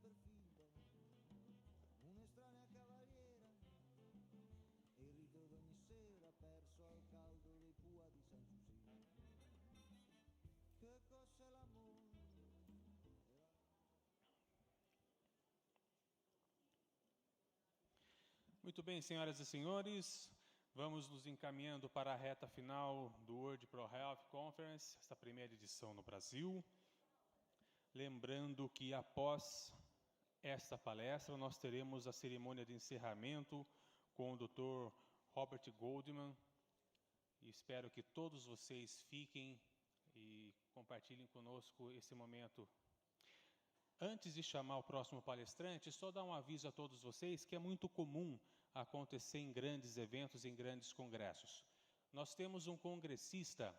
perfida, un'estranea cavaliera, e il rito d'ogni sera perso al caldo dei pua di San Giuseppe. Che cos'è l'amore? Muito bem, senhoras e senhores, vamos nos encaminhando para a reta final do World Pro Health Conference, esta primeira edição no Brasil. Lembrando que após esta palestra, nós teremos a cerimônia de encerramento com o Dr. Robert Goldman, e espero que todos vocês fiquem e compartilhem conosco esse momento. Antes de chamar o próximo palestrante, só dar um aviso a todos vocês que é muito comum acontecer em grandes eventos, em grandes congressos. Nós temos um congressista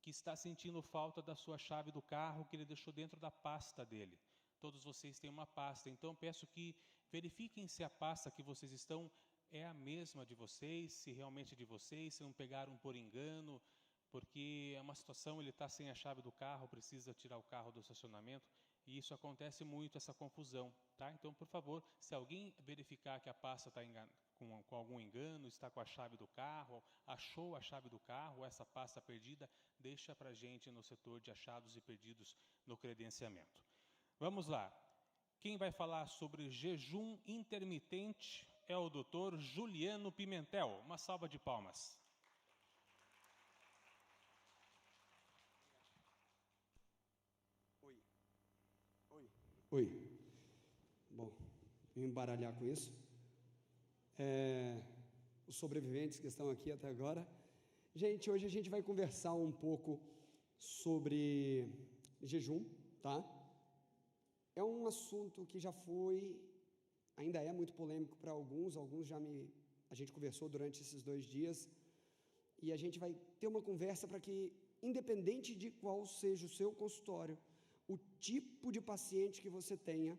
que está sentindo falta da sua chave do carro que ele deixou dentro da pasta dele. Todos vocês têm uma pasta, então peço que verifiquem se a pasta que vocês estão é a mesma de vocês, se realmente é de vocês, se não pegaram por engano, porque é uma situação, ele está sem a chave do carro, precisa tirar o carro do estacionamento, e isso acontece muito, essa confusão, tá? Então, por favor, se alguém verificar que a pasta está com algum engano, está com a chave do carro, achou a chave do carro, essa pasta perdida, deixa para a gente no setor de achados e perdidos no credenciamento. Vamos lá. Quem vai falar sobre jejum intermitente é o Dr. Juliano Pimentel. Uma salva de palmas. Oi. Bom, vou embaralhar com isso. Os sobreviventes que estão aqui até agora. Gente, hoje a gente vai conversar um pouco sobre jejum, tá? É um assunto que já foi, ainda é muito polêmico para alguns a gente conversou durante esses 2 dias, e a gente vai ter uma conversa para que, independente de qual seja o seu consultório, o tipo de paciente que você tenha,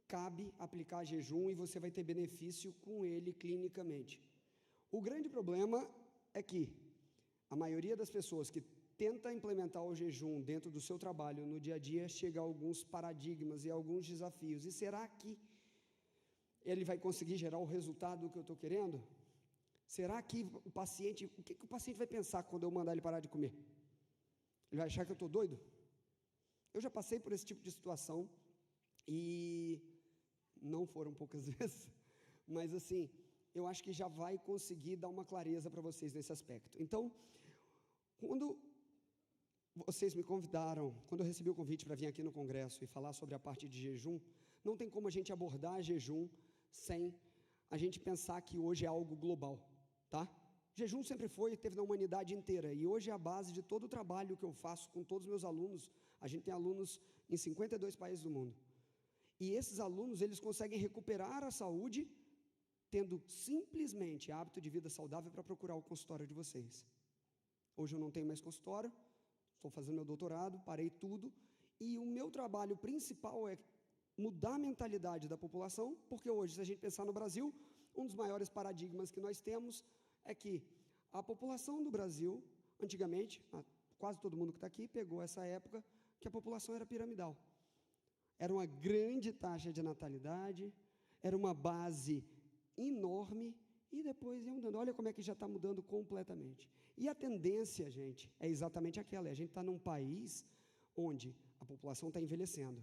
cabe aplicar jejum e você vai ter benefício com ele clinicamente. O grande problema é que a maioria das pessoas que tenta implementar o jejum dentro do seu trabalho no dia a dia chega a alguns paradigmas e alguns desafios. E será que ele vai conseguir gerar o resultado que eu estou querendo? Será que o paciente vai pensar quando eu mandar ele parar de comer? Ele vai achar que eu estou doido? Eu já passei por esse tipo de situação e não foram poucas vezes, mas assim, eu acho que já vai conseguir dar uma clareza para vocês nesse aspecto. Então, quando vocês me convidaram, quando eu recebi o convite para vir aqui no congresso e falar sobre a parte de jejum, não tem como a gente abordar jejum sem a gente pensar que hoje é algo global, tá? Jejum sempre foi e teve na humanidade inteira, e hoje é a base de todo o trabalho que eu faço com todos os meus alunos. A gente tem alunos em 52 países do mundo, e esses alunos, eles conseguem recuperar a saúde, tendo simplesmente hábito de vida saudável para procurar o consultório de vocês. Hoje eu não tenho mais consultório, estou fazendo meu doutorado, parei tudo, e o meu trabalho principal é mudar a mentalidade da população, porque hoje, se a gente pensar no Brasil, um dos maiores paradigmas que nós temos é que a população do Brasil, antigamente, quase todo mundo que está aqui pegou essa época, que a população era piramidal. Era uma grande taxa de natalidade, era uma base enorme, e depois ia mudando. Olha como é que já está mudando completamente. E a tendência, gente, é exatamente aquela. A gente está num país onde a população está envelhecendo.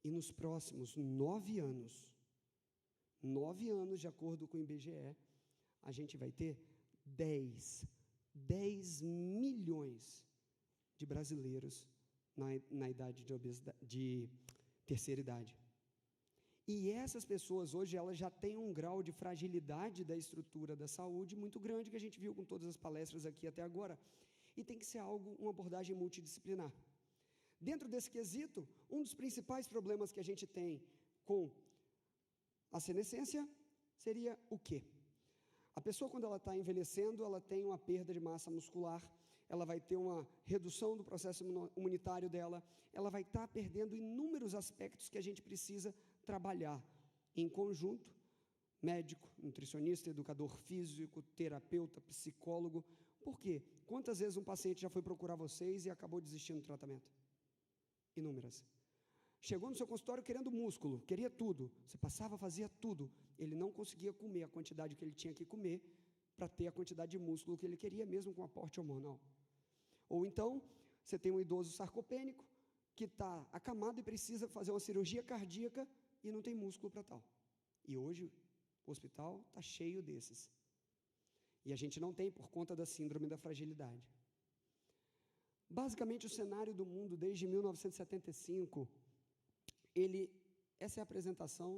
E nos próximos 9 anos, de acordo com o IBGE, a gente vai ter 10 milhões de brasileiros na idade de obesidade, de terceira idade. E essas pessoas hoje, elas já têm um grau de fragilidade da estrutura da saúde muito grande, que a gente viu com todas as palestras aqui até agora, e tem que ser uma abordagem multidisciplinar. Dentro desse quesito, um dos principais problemas que a gente tem com a senescência seria o quê? A pessoa, quando ela está envelhecendo, ela tem uma perda de massa muscular, ela vai ter uma redução do processo imunitário dela, ela vai estar perdendo inúmeros aspectos que a gente precisa trabalhar em conjunto, médico, nutricionista, educador físico, terapeuta, psicólogo. Por quê? Quantas vezes um paciente já foi procurar vocês e acabou desistindo do tratamento? Inúmeras. Chegou no seu consultório querendo músculo, queria tudo. Você passava, fazia tudo. Ele não conseguia comer a quantidade que ele tinha que comer para ter a quantidade de músculo que ele queria, mesmo com aporte hormonal. Ou então, você tem um idoso sarcopênico que está acamado e precisa fazer uma cirurgia cardíaca e não tem músculo para tal. E hoje o hospital está cheio desses. E a gente não tem por conta da síndrome da fragilidade. Basicamente, o cenário do mundo desde 1975, essa é a apresentação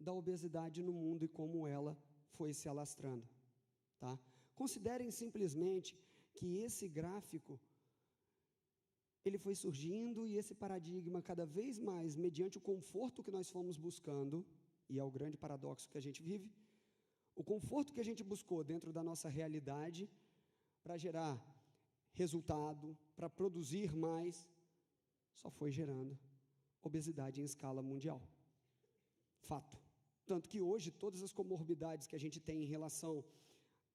da obesidade no mundo e como ela foi se alastrando. Tá? Considerem simplesmente que esse gráfico, ele foi surgindo e esse paradigma cada vez mais, mediante o conforto que nós fomos buscando, e é o grande paradoxo que a gente vive, o conforto que a gente buscou dentro da nossa realidade para gerar resultado, para produzir mais, só foi gerando obesidade em escala mundial. Fato. Tanto que hoje todas as comorbidades que a gente tem em relação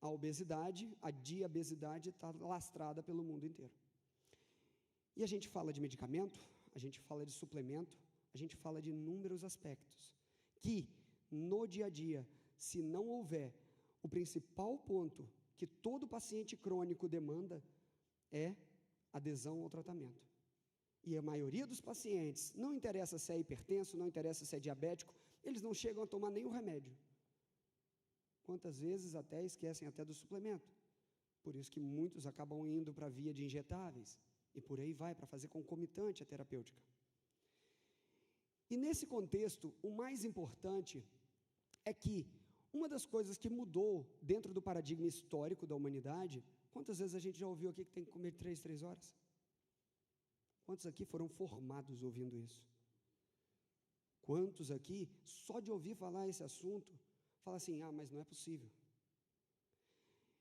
à obesidade, a diabesidade está lastrada pelo mundo inteiro. E a gente fala de medicamento, a gente fala de suplemento, a gente fala de inúmeros aspectos, que no dia a dia, se não houver o principal ponto que todo paciente crônico demanda, é adesão ao tratamento. E a maioria dos pacientes, não interessa se é hipertenso, não interessa se é diabético, eles não chegam a tomar nenhum remédio. Quantas vezes até esquecem até do suplemento. Por isso que muitos acabam indo para a via de injetáveis. E por aí vai, para fazer concomitante a terapêutica. E nesse contexto, o mais importante é que uma das coisas que mudou dentro do paradigma histórico da humanidade, quantas vezes a gente já ouviu aqui que tem que comer 3 horas? Quantos aqui foram formados ouvindo isso? Quantos aqui, só de ouvir falar esse assunto, fala assim, mas não é possível.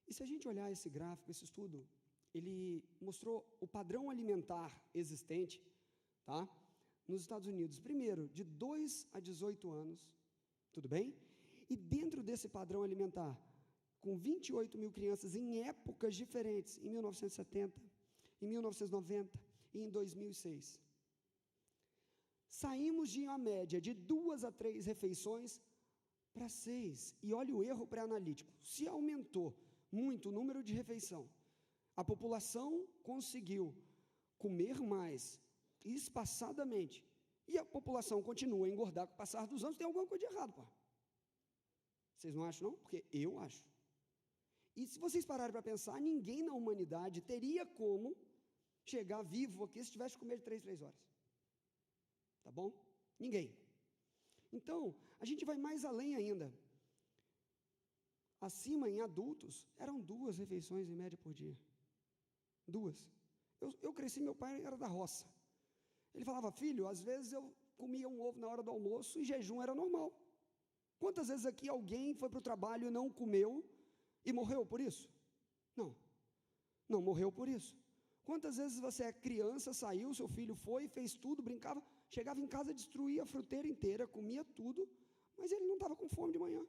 E se a gente olhar esse gráfico, esse estudo, ele mostrou o padrão alimentar existente, tá? Nos Estados Unidos, primeiro, de 2 a 18 anos, tudo bem? E dentro desse padrão alimentar, com 28 mil crianças em épocas diferentes, em 1970, em 1990 e em 2006. Saímos de uma média de 2 a 3 refeições para 6. E olha o erro pré-analítico. Se aumentou muito o número de refeição, a população conseguiu comer mais, espaçadamente, e a população continua a engordar com o passar dos anos, tem alguma coisa de errado, pô. Vocês não acham, não? Porque eu acho. E se vocês pararem para pensar, ninguém na humanidade teria como chegar vivo aqui se tivesse que comer de 3 horas. Tá bom? Ninguém. Então, a gente vai mais além ainda. Acima, em adultos, eram 2 refeições em média por dia. 2. Eu cresci, meu pai era da roça. Ele falava, filho, às vezes eu comia um ovo na hora do almoço e jejum era normal. Quantas vezes aqui alguém foi para o trabalho e não comeu e morreu por isso? Não. Não morreu por isso. Quantas vezes você é criança, saiu, seu filho foi, fez tudo, brincava, chegava em casa, destruía a fruteira inteira, comia tudo, mas ele não estava com fome de manhã.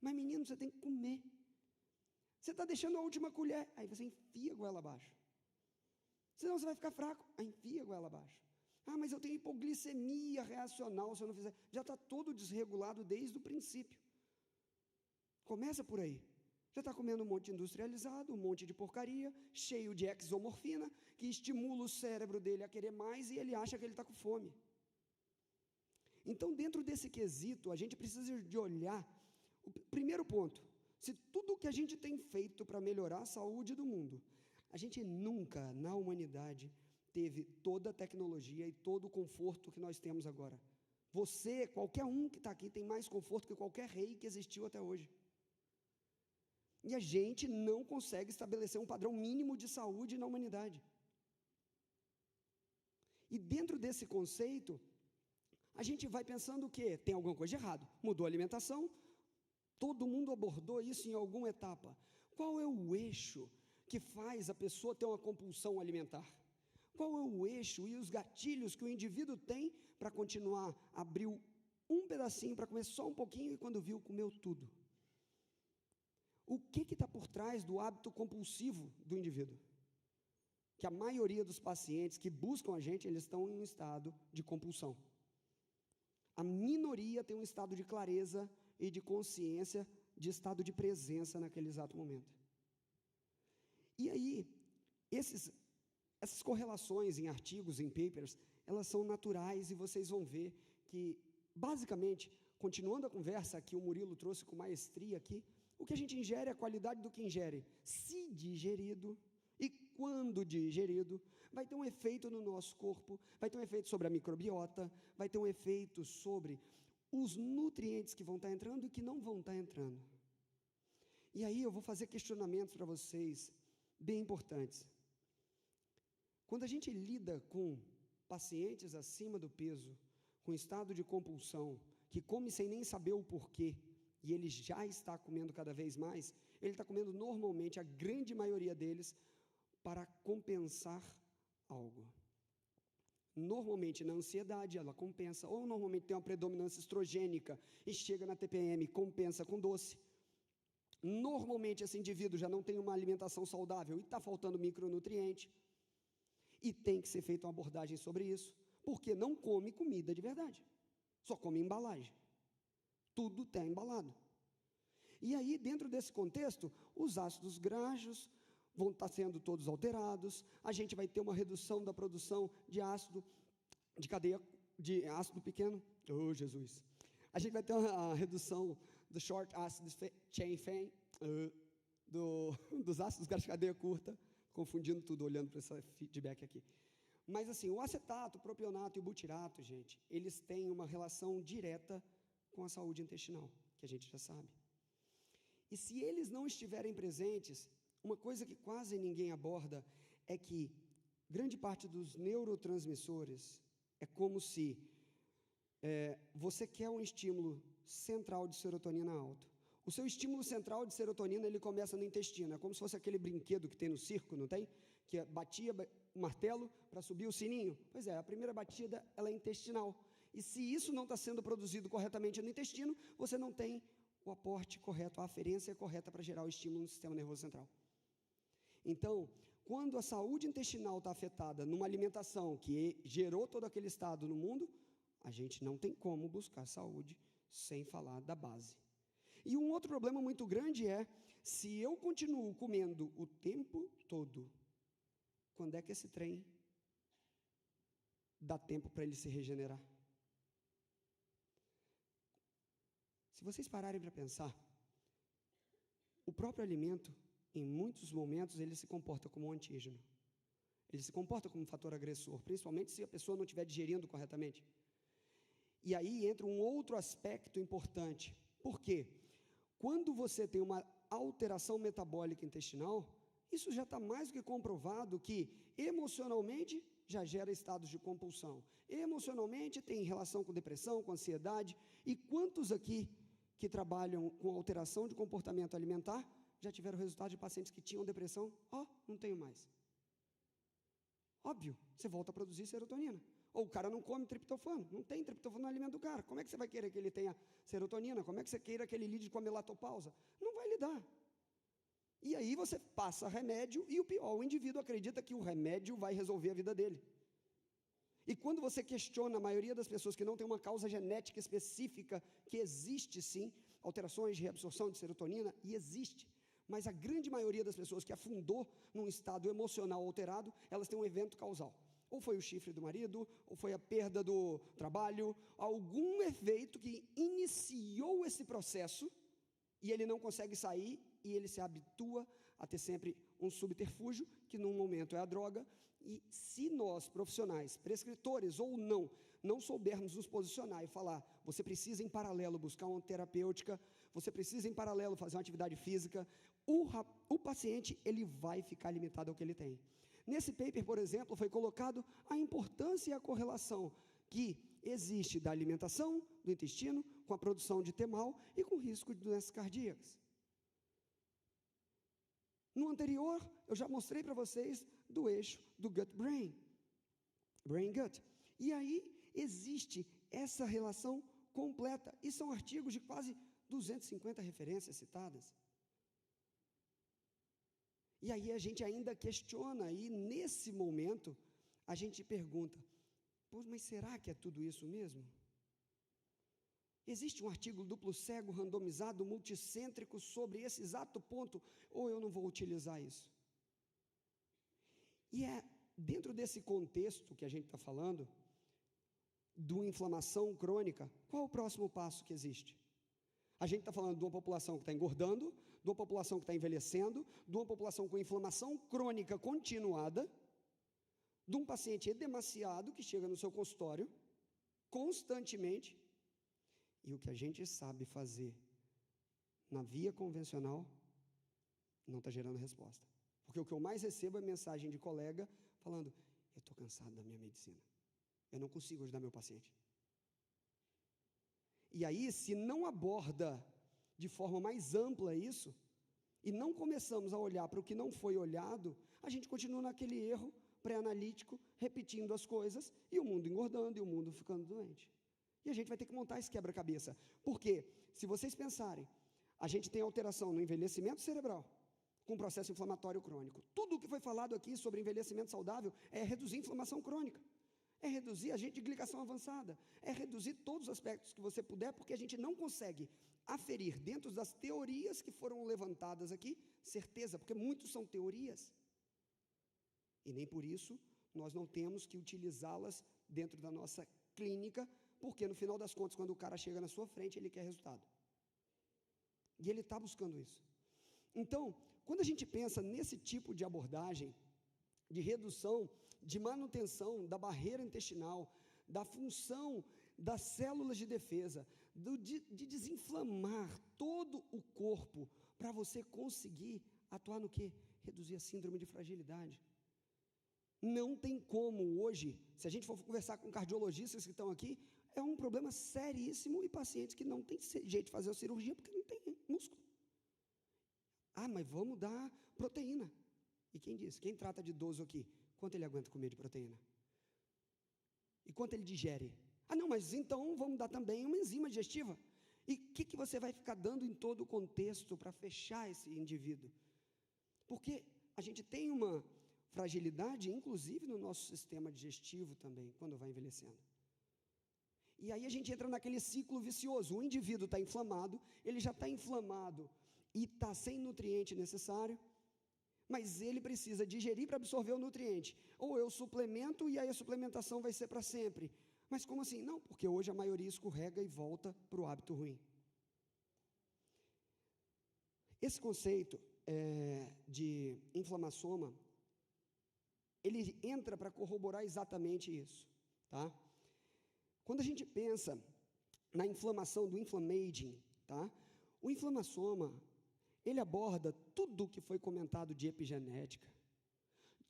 Mas menino, você tem que comer. Você está deixando a última colher, aí você enfia a goela abaixo. Senão você vai ficar fraco, aí enfia a goela abaixo. Mas eu tenho hipoglicemia reacional, se eu não fizer. Já está todo desregulado desde o princípio. Começa por aí. Já está comendo um monte industrializado, um monte de porcaria, cheio de exomorfina, que estimula o cérebro dele a querer mais e ele acha que ele está com fome. Então, dentro desse quesito, a gente precisa de olhar o primeiro ponto. Se tudo que a gente tem feito para melhorar a saúde do mundo, a gente nunca, na humanidade, teve toda a tecnologia e todo o conforto que nós temos agora. Você, qualquer um que está aqui, tem mais conforto que qualquer rei que existiu até hoje. E a gente não consegue estabelecer um padrão mínimo de saúde na humanidade. E dentro desse conceito, a gente vai pensando o quê? Tem alguma coisa de errado. Mudou a alimentação, todo mundo abordou isso em alguma etapa. Qual é o eixo que faz a pessoa ter uma compulsão alimentar? Qual é o eixo e os gatilhos que o indivíduo tem para continuar? Abriu um pedacinho para comer só um pouquinho e quando viu, comeu tudo. O que está por trás do hábito compulsivo do indivíduo? Que a maioria dos pacientes que buscam a gente, eles estão em um estado de compulsão. A minoria tem um estado de clareza e de consciência, de estado de presença naquele exato momento. E aí, essas correlações em artigos, em papers, elas são naturais e vocês vão ver que, basicamente, continuando a conversa que o Murilo trouxe com maestria aqui, o que a gente ingere é a qualidade do que ingere. Se digerido e quando digerido, vai ter um efeito no nosso corpo, vai ter um efeito sobre a microbiota, vai ter um efeito sobre os nutrientes que vão estar entrando e que não vão estar entrando. E aí eu vou fazer questionamentos para vocês bem importantes. Quando a gente lida com pacientes acima do peso, com estado de compulsão, que come sem nem saber o porquê, e ele já está comendo cada vez mais, ele está comendo normalmente, a grande maioria deles, para compensar algo. Normalmente na ansiedade ela compensa, ou normalmente tem uma predominância estrogênica e chega na TPM, compensa com doce. Normalmente esse indivíduo já não tem uma alimentação saudável e está faltando micronutriente. E tem que ser feita uma abordagem sobre isso, porque não come comida de verdade, só come embalagem. Tudo está embalado. E aí, dentro desse contexto, os ácidos graxos vão estar sendo todos alterados, a gente vai ter uma redução da produção de ácido, de cadeia, de ácido pequeno, oh Jesus, a gente vai ter uma redução do short acid chain fatty, dos ácidos graxos de cadeia curta, confundindo tudo, olhando para esse feedback aqui. Mas assim, o acetato, o propionato e o butirato, gente, eles têm uma relação direta com a saúde intestinal, que a gente já sabe. E se eles não estiverem presentes, uma coisa que quase ninguém aborda é que grande parte dos neurotransmissores é como se você quer um estímulo central de serotonina alto. O seu estímulo central de serotonina, ele começa no intestino, é como se fosse aquele brinquedo que tem no circo, não tem? Que batia o martelo para subir o sininho. Pois é, a primeira batida, ela é intestinal. E se isso não está sendo produzido corretamente no intestino, você não tem o aporte correto, a aferência correta para gerar o estímulo no sistema nervoso central. Então, quando a saúde intestinal está afetada numa alimentação que gerou todo aquele estado no mundo, a gente não tem como buscar saúde sem falar da base. E um outro problema muito grande é, se eu continuo comendo o tempo todo, quando é que esse trem dá tempo para ele se regenerar? Se vocês pararem para pensar, o próprio alimento, em muitos momentos, ele se comporta como um antígeno. Ele se comporta como um fator agressor, principalmente se a pessoa não estiver digerindo corretamente. E aí entra um outro aspecto importante. Por quê? Quando você tem uma alteração metabólica intestinal, isso já está mais do que comprovado que emocionalmente já gera estados de compulsão. Emocionalmente tem relação com depressão, com ansiedade. E quantos aqui que trabalham com alteração de comportamento alimentar já tiveram resultado de pacientes que tinham depressão? Não tenho mais. Óbvio, você volta a produzir serotonina. Ou o cara não come triptofano, não tem triptofano no alimento do cara. Como é que você vai querer que ele tenha serotonina? Como é que você queira que ele lide com a melatopausa? Não vai lidar. E aí você passa remédio e o pior, o indivíduo acredita que o remédio vai resolver a vida dele. E quando você questiona a maioria das pessoas que não tem uma causa genética específica, que existe sim, alterações de reabsorção de serotonina, e existe, mas a grande maioria das pessoas que afundou num estado emocional alterado, elas têm um evento causal. Ou foi o chifre do marido, ou foi a perda do trabalho, algum efeito que iniciou esse processo, e ele não consegue sair, e ele se habitua a ter sempre um subterfúgio, que num momento é a droga, e se nós, profissionais, prescritores ou não soubermos nos posicionar e falar, você precisa em paralelo buscar uma terapêutica, você precisa em paralelo fazer uma atividade física, o paciente, ele vai ficar limitado ao que ele tem. Nesse paper, por exemplo, foi colocado a importância e a correlação que existe da alimentação, do intestino, com a produção de T-mal e com o risco de doenças cardíacas. No anterior, eu já mostrei para vocês do eixo do gut-brain, brain-gut. E aí existe essa relação completa, e são artigos de quase 250 referências citadas. E aí a gente ainda questiona, e nesse momento a gente pergunta, mas será que é tudo isso mesmo? Existe um artigo duplo cego, randomizado, multicêntrico sobre esse exato ponto, ou eu não vou utilizar isso? E é dentro desse contexto que a gente está falando, de inflamação crônica, qual é o próximo passo que existe? A gente está falando de uma população que está engordando, de uma população que está envelhecendo, de uma população com inflamação crônica continuada, de um paciente edemaciado que chega no seu consultório constantemente, e o que a gente sabe fazer na via convencional não está gerando resposta. Porque o que eu mais recebo é mensagem de colega falando: eu estou cansado da minha medicina, eu não consigo ajudar meu paciente. E aí, se não aborda de forma mais ampla isso, e não começamos a olhar para o que não foi olhado, a gente continua naquele erro pré-analítico, repetindo as coisas, e o mundo engordando, e o mundo ficando doente. E a gente vai ter que montar esse quebra-cabeça. Porque, se vocês pensarem, a gente tem alteração no envelhecimento cerebral, com processo inflamatório crônico. Tudo o que foi falado aqui sobre envelhecimento saudável é reduzir a inflamação crônica, é reduzir agente de glicação avançada, é reduzir todos os aspectos que você puder, porque a gente não consegue aferir dentro das teorias que foram levantadas aqui, certeza, porque muitos são teorias, e nem por isso nós não temos que utilizá-las dentro da nossa clínica, porque no final das contas, quando o cara chega na sua frente, ele quer resultado, e ele está buscando isso. Então, quando a gente pensa nesse tipo de abordagem, de redução, de manutenção da barreira intestinal, da função das células de defesa, de desinflamar todo o corpo, para você conseguir atuar no quê? Reduzir a síndrome de fragilidade. Não tem como hoje, se a gente for conversar com cardiologistas que estão aqui, é um problema seríssimo, e pacientes que não tem jeito de fazer a cirurgia porque não tem músculo. Ah, mas vamos dar proteína. E quem disse? Quem trata de idoso aqui? Quanto ele aguenta comer de proteína? E quanto ele digere? Ah, não, mas então vamos dar também uma enzima digestiva. E o que você vai ficar dando em todo o contexto para fechar esse indivíduo? Porque a gente tem uma fragilidade, inclusive no nosso sistema digestivo também, quando vai envelhecendo. E aí a gente entra naquele ciclo vicioso. O indivíduo está inflamado, ele já está inflamado e está sem nutriente necessário, mas ele precisa digerir para absorver o nutriente. Ou eu suplemento e aí a suplementação vai ser para sempre. Mas como assim? Não, porque hoje a maioria escorrega e volta para o hábito ruim. Esse conceito de inflamassoma, ele entra para corroborar exatamente isso, tá? Quando a gente pensa na inflamação do inflammaging, tá? O inflamassoma, ele aborda tudo o que foi comentado de epigenética,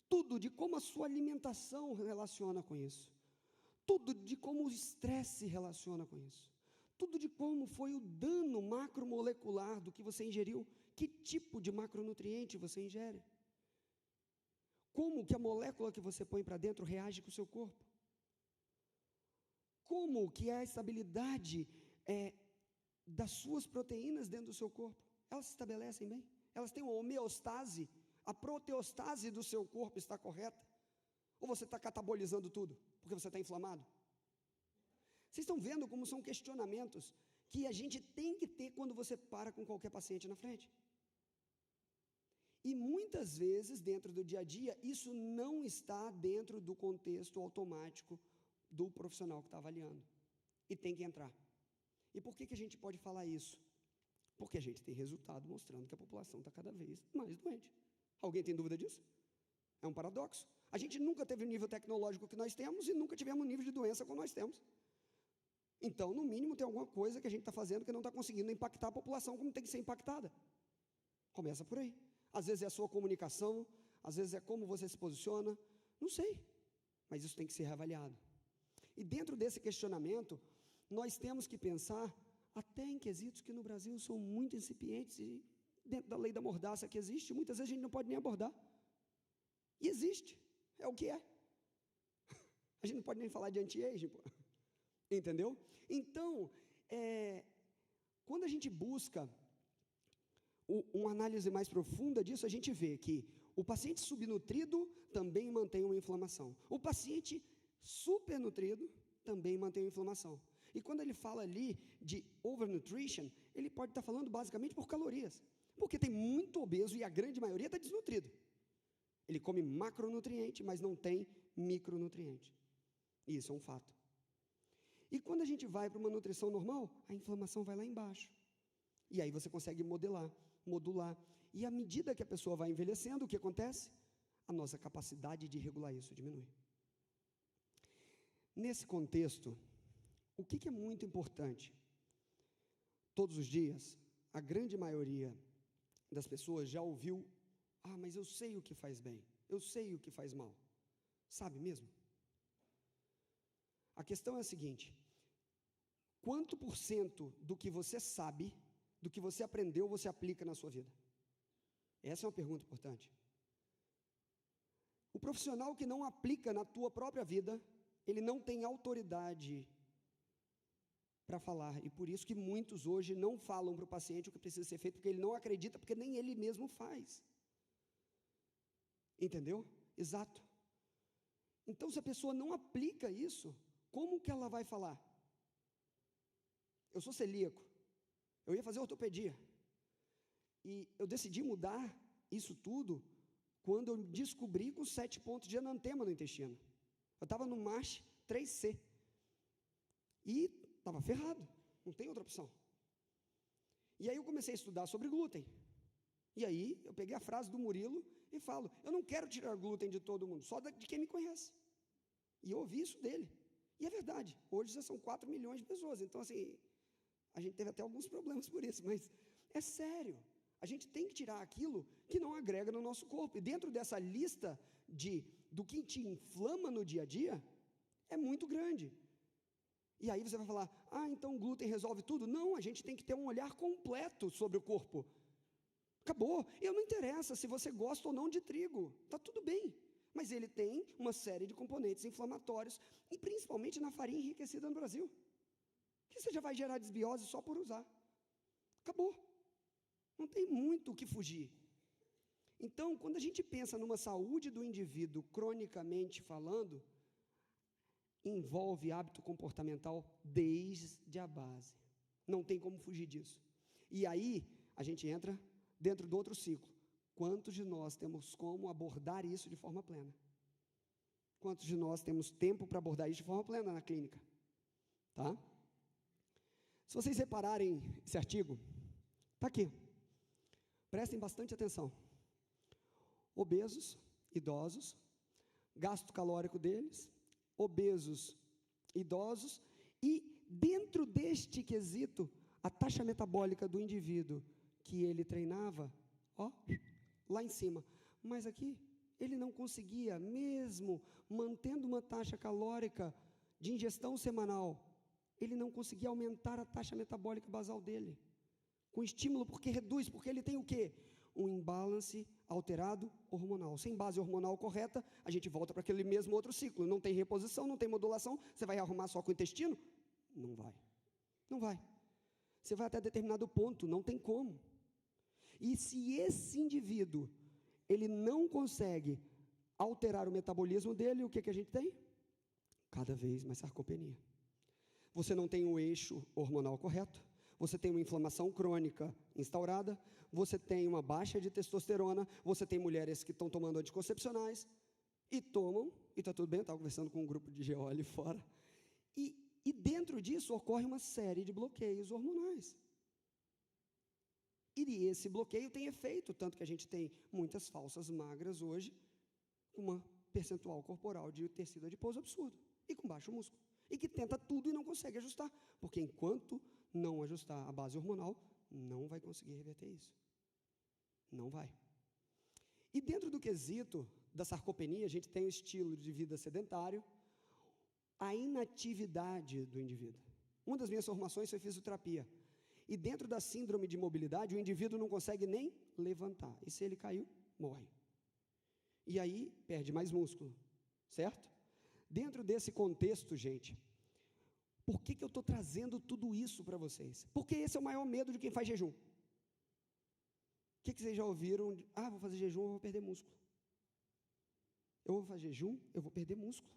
tudo de como a sua alimentação relaciona com isso, tudo de como o estresse se relaciona com isso, tudo de como foi o dano macromolecular do que você ingeriu, que tipo de macronutriente você ingere, como que a molécula que você põe para dentro reage com o seu corpo, como que é a estabilidade das suas proteínas dentro do seu corpo. Elas se estabelecem bem? Elas têm uma homeostase? A proteostase do seu corpo está correta? Ou você está catabolizando tudo, porque você está inflamado? Vocês estão vendo como são questionamentos que a gente tem que ter quando você para com qualquer paciente na frente? E muitas vezes, dentro do dia a dia, isso não está dentro do contexto automático do profissional que está avaliando. E tem que entrar. E por que a gente pode falar isso? Porque a gente tem resultado mostrando que a população está cada vez mais doente. Alguém tem dúvida disso? É um paradoxo. A gente nunca teve o nível tecnológico que nós temos e nunca tivemos o nível de doença como nós temos. Então, no mínimo, tem alguma coisa que a gente está fazendo que não está conseguindo impactar a população como tem que ser impactada. Começa por aí. Às vezes é a sua comunicação, às vezes é como você se posiciona, não sei, mas isso tem que ser reavaliado. E dentro desse questionamento, nós temos que pensar até em quesitos que no Brasil são muito incipientes, e dentro da lei da mordaça que existe, muitas vezes a gente não pode nem abordar. E existe, é o que é. A gente não pode nem falar de anti-aging, pô. Entendeu? Então, quando a gente busca uma análise mais profunda disso, a gente vê que o paciente subnutrido também mantém uma inflamação. O paciente supernutrido também mantém uma inflamação. E quando ele fala ali de overnutrition, ele pode estar falando basicamente por calorias. Porque tem muito obeso e a grande maioria está desnutrido. Ele come macronutriente, mas não tem micronutriente. Isso é um fato. E quando a gente vai para uma nutrição normal, a inflamação vai lá embaixo. E aí você consegue modular. E à medida que a pessoa vai envelhecendo, o que acontece? A nossa capacidade de regular isso diminui. Nesse contexto, o que é muito importante? Todos os dias, a grande maioria das pessoas já ouviu: ah, mas eu sei o que faz bem, eu sei o que faz mal. Sabe mesmo? A questão é a seguinte: quanto por cento do que você sabe, do que você aprendeu, você aplica na sua vida? Essa é uma pergunta importante. O profissional que não aplica na tua própria vida, ele não tem autoridade para falar, e por isso que muitos hoje não falam para o paciente o que precisa ser feito, porque ele não acredita, porque nem ele mesmo faz. Entendeu? Exato. Então, se a pessoa não aplica isso, como que ela vai falar? Eu sou celíaco, eu ia fazer ortopedia, e eu decidi mudar isso tudo quando eu descobri com 7 pontos de enantema no intestino. Eu estava no MASH 3C, e estava ferrado, não tem outra opção. E aí eu comecei a estudar sobre glúten, e aí eu peguei a frase do Murilo e falo: eu não quero tirar glúten de todo mundo, só de quem me conhece. E eu ouvi isso dele, e é verdade, hoje já são 4 milhões de pessoas, então assim, a gente teve até alguns problemas por isso, mas é sério, a gente tem que tirar aquilo que não agrega no nosso corpo, e dentro dessa lista do que te inflama no dia a dia, é muito grande. E aí você vai falar: ah, então o glúten resolve tudo? Não, a gente tem que ter um olhar completo sobre o corpo. Acabou. Eu não interessa se você gosta ou não de trigo, está tudo bem, mas ele tem uma série de componentes inflamatórios, e principalmente na farinha enriquecida no Brasil, que você já vai gerar desbiose só por usar. Acabou. Não tem muito o que fugir. Então, quando a gente pensa numa saúde do indivíduo, cronicamente falando, envolve hábito comportamental desde a base. Não tem como fugir disso. E aí, a gente entra dentro do outro ciclo. Quantos de nós temos como abordar isso de forma plena? Quantos de nós temos tempo para abordar isso de forma plena na clínica? Tá? Se vocês repararem esse artigo, está aqui. Prestem bastante atenção. Obesos, idosos, gasto calórico deles, obesos, idosos, e dentro deste quesito, a taxa metabólica do indivíduo que ele treinava, lá em cima, mas aqui ele não conseguia, mesmo mantendo uma taxa calórica de ingestão semanal, ele não conseguia aumentar a taxa metabólica basal dele, com estímulo, porque reduz, porque ele tem o quê? Um imbalance alterado hormonal. Sem base hormonal correta, a gente volta para aquele mesmo outro ciclo. Não tem reposição, não tem modulação. Você vai arrumar só com o intestino? Não vai. Não vai. Você vai até determinado ponto, não tem como. E se esse indivíduo, ele não consegue alterar o metabolismo dele, o que a gente tem? Cada vez mais sarcopenia. Você não tem o eixo hormonal correto, você tem uma inflamação crônica instaurada, você tem uma baixa de testosterona, você tem mulheres que estão tomando anticoncepcionais, e tomam, e está tudo bem, eu estava conversando com um grupo de GO ali fora, e dentro disso ocorre uma série de bloqueios hormonais. E esse bloqueio tem efeito, tanto que a gente tem muitas falsas magras hoje, com uma percentual corporal de tecido adiposo absurdo, e com baixo músculo, e que tenta tudo e não consegue ajustar, porque enquanto não ajustar a base hormonal, não vai conseguir reverter isso. Não vai. E dentro do quesito da sarcopenia, a gente tem o estilo de vida sedentário, a inatividade do indivíduo. Uma das minhas formações foi fisioterapia. E dentro da síndrome de mobilidade, o indivíduo não consegue nem levantar. E se ele caiu, morre. E aí, perde mais músculo. Certo? Dentro desse contexto, gente, por que eu estou trazendo tudo isso para vocês? Porque esse é o maior medo de quem faz jejum. O que vocês já ouviram? Vou fazer jejum, eu vou perder músculo. Eu vou fazer jejum, eu vou perder músculo.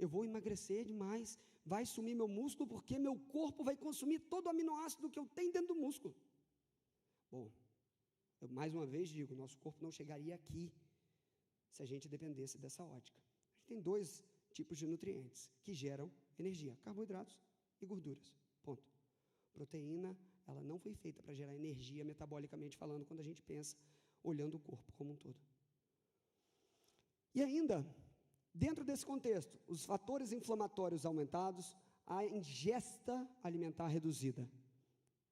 eu vou emagrecer demais, vai sumir meu músculo, porque meu corpo vai consumir todo o aminoácido que eu tenho dentro do músculo. Bom, eu mais uma vez digo, nosso corpo não chegaria aqui se a gente dependesse dessa ótica. A gente tem 2 tipos de nutrientes que geram energia, carboidratos e gorduras, ponto. Proteína, ela não foi feita para gerar energia metabolicamente falando, quando a gente pensa, olhando o corpo como um todo. E ainda, dentro desse contexto, os fatores inflamatórios aumentados, a ingesta alimentar reduzida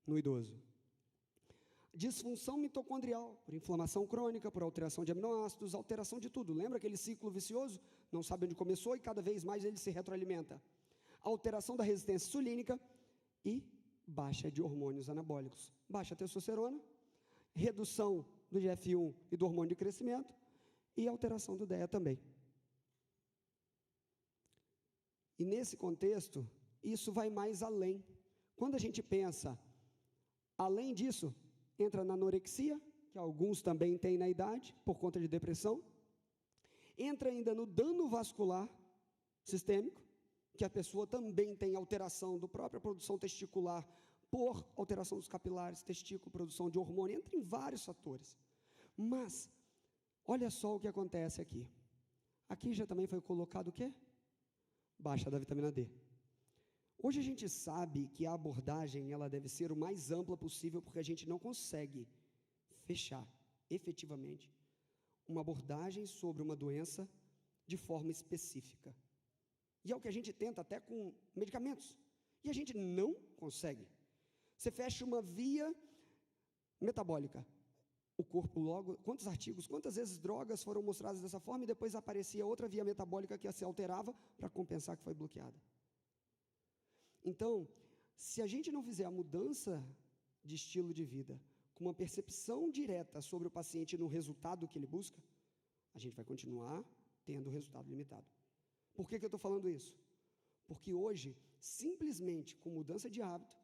no idoso. Disfunção mitocondrial, por inflamação crônica, por alteração de aminoácidos, alteração de tudo. Lembra aquele ciclo vicioso? Não sabe onde começou e cada vez mais ele se retroalimenta. Alteração da resistência insulínica e baixa de hormônios anabólicos. Baixa testosterona, redução do GF1 e do hormônio de crescimento e alteração do DEA também. E nesse contexto, isso vai mais além. Quando a gente pensa, além disso, entra na anorexia, que alguns também têm na idade, por conta de depressão. Entra ainda no dano vascular sistêmico, que a pessoa também tem alteração da própria produção testicular, por alteração dos capilares, testículo, produção de hormônio, entra em vários fatores. Mas, olha só o que acontece aqui. Aqui já também foi colocado o quê? Baixa da vitamina D. Hoje a gente sabe que a abordagem ela deve ser o mais ampla possível, porque a gente não consegue fechar, efetivamente, uma abordagem sobre uma doença de forma específica. E é o que a gente tenta até com medicamentos. E a gente não consegue. Você fecha uma via metabólica. O corpo logo, quantos artigos, quantas vezes drogas foram mostradas dessa forma e depois aparecia outra via metabólica que se alterava para compensar que foi bloqueada. Então, se a gente não fizer a mudança de estilo de vida com uma percepção direta sobre o paciente no resultado que ele busca, a gente vai continuar tendo resultado limitado. Por que eu estou falando isso? Porque hoje, simplesmente com mudança de hábito,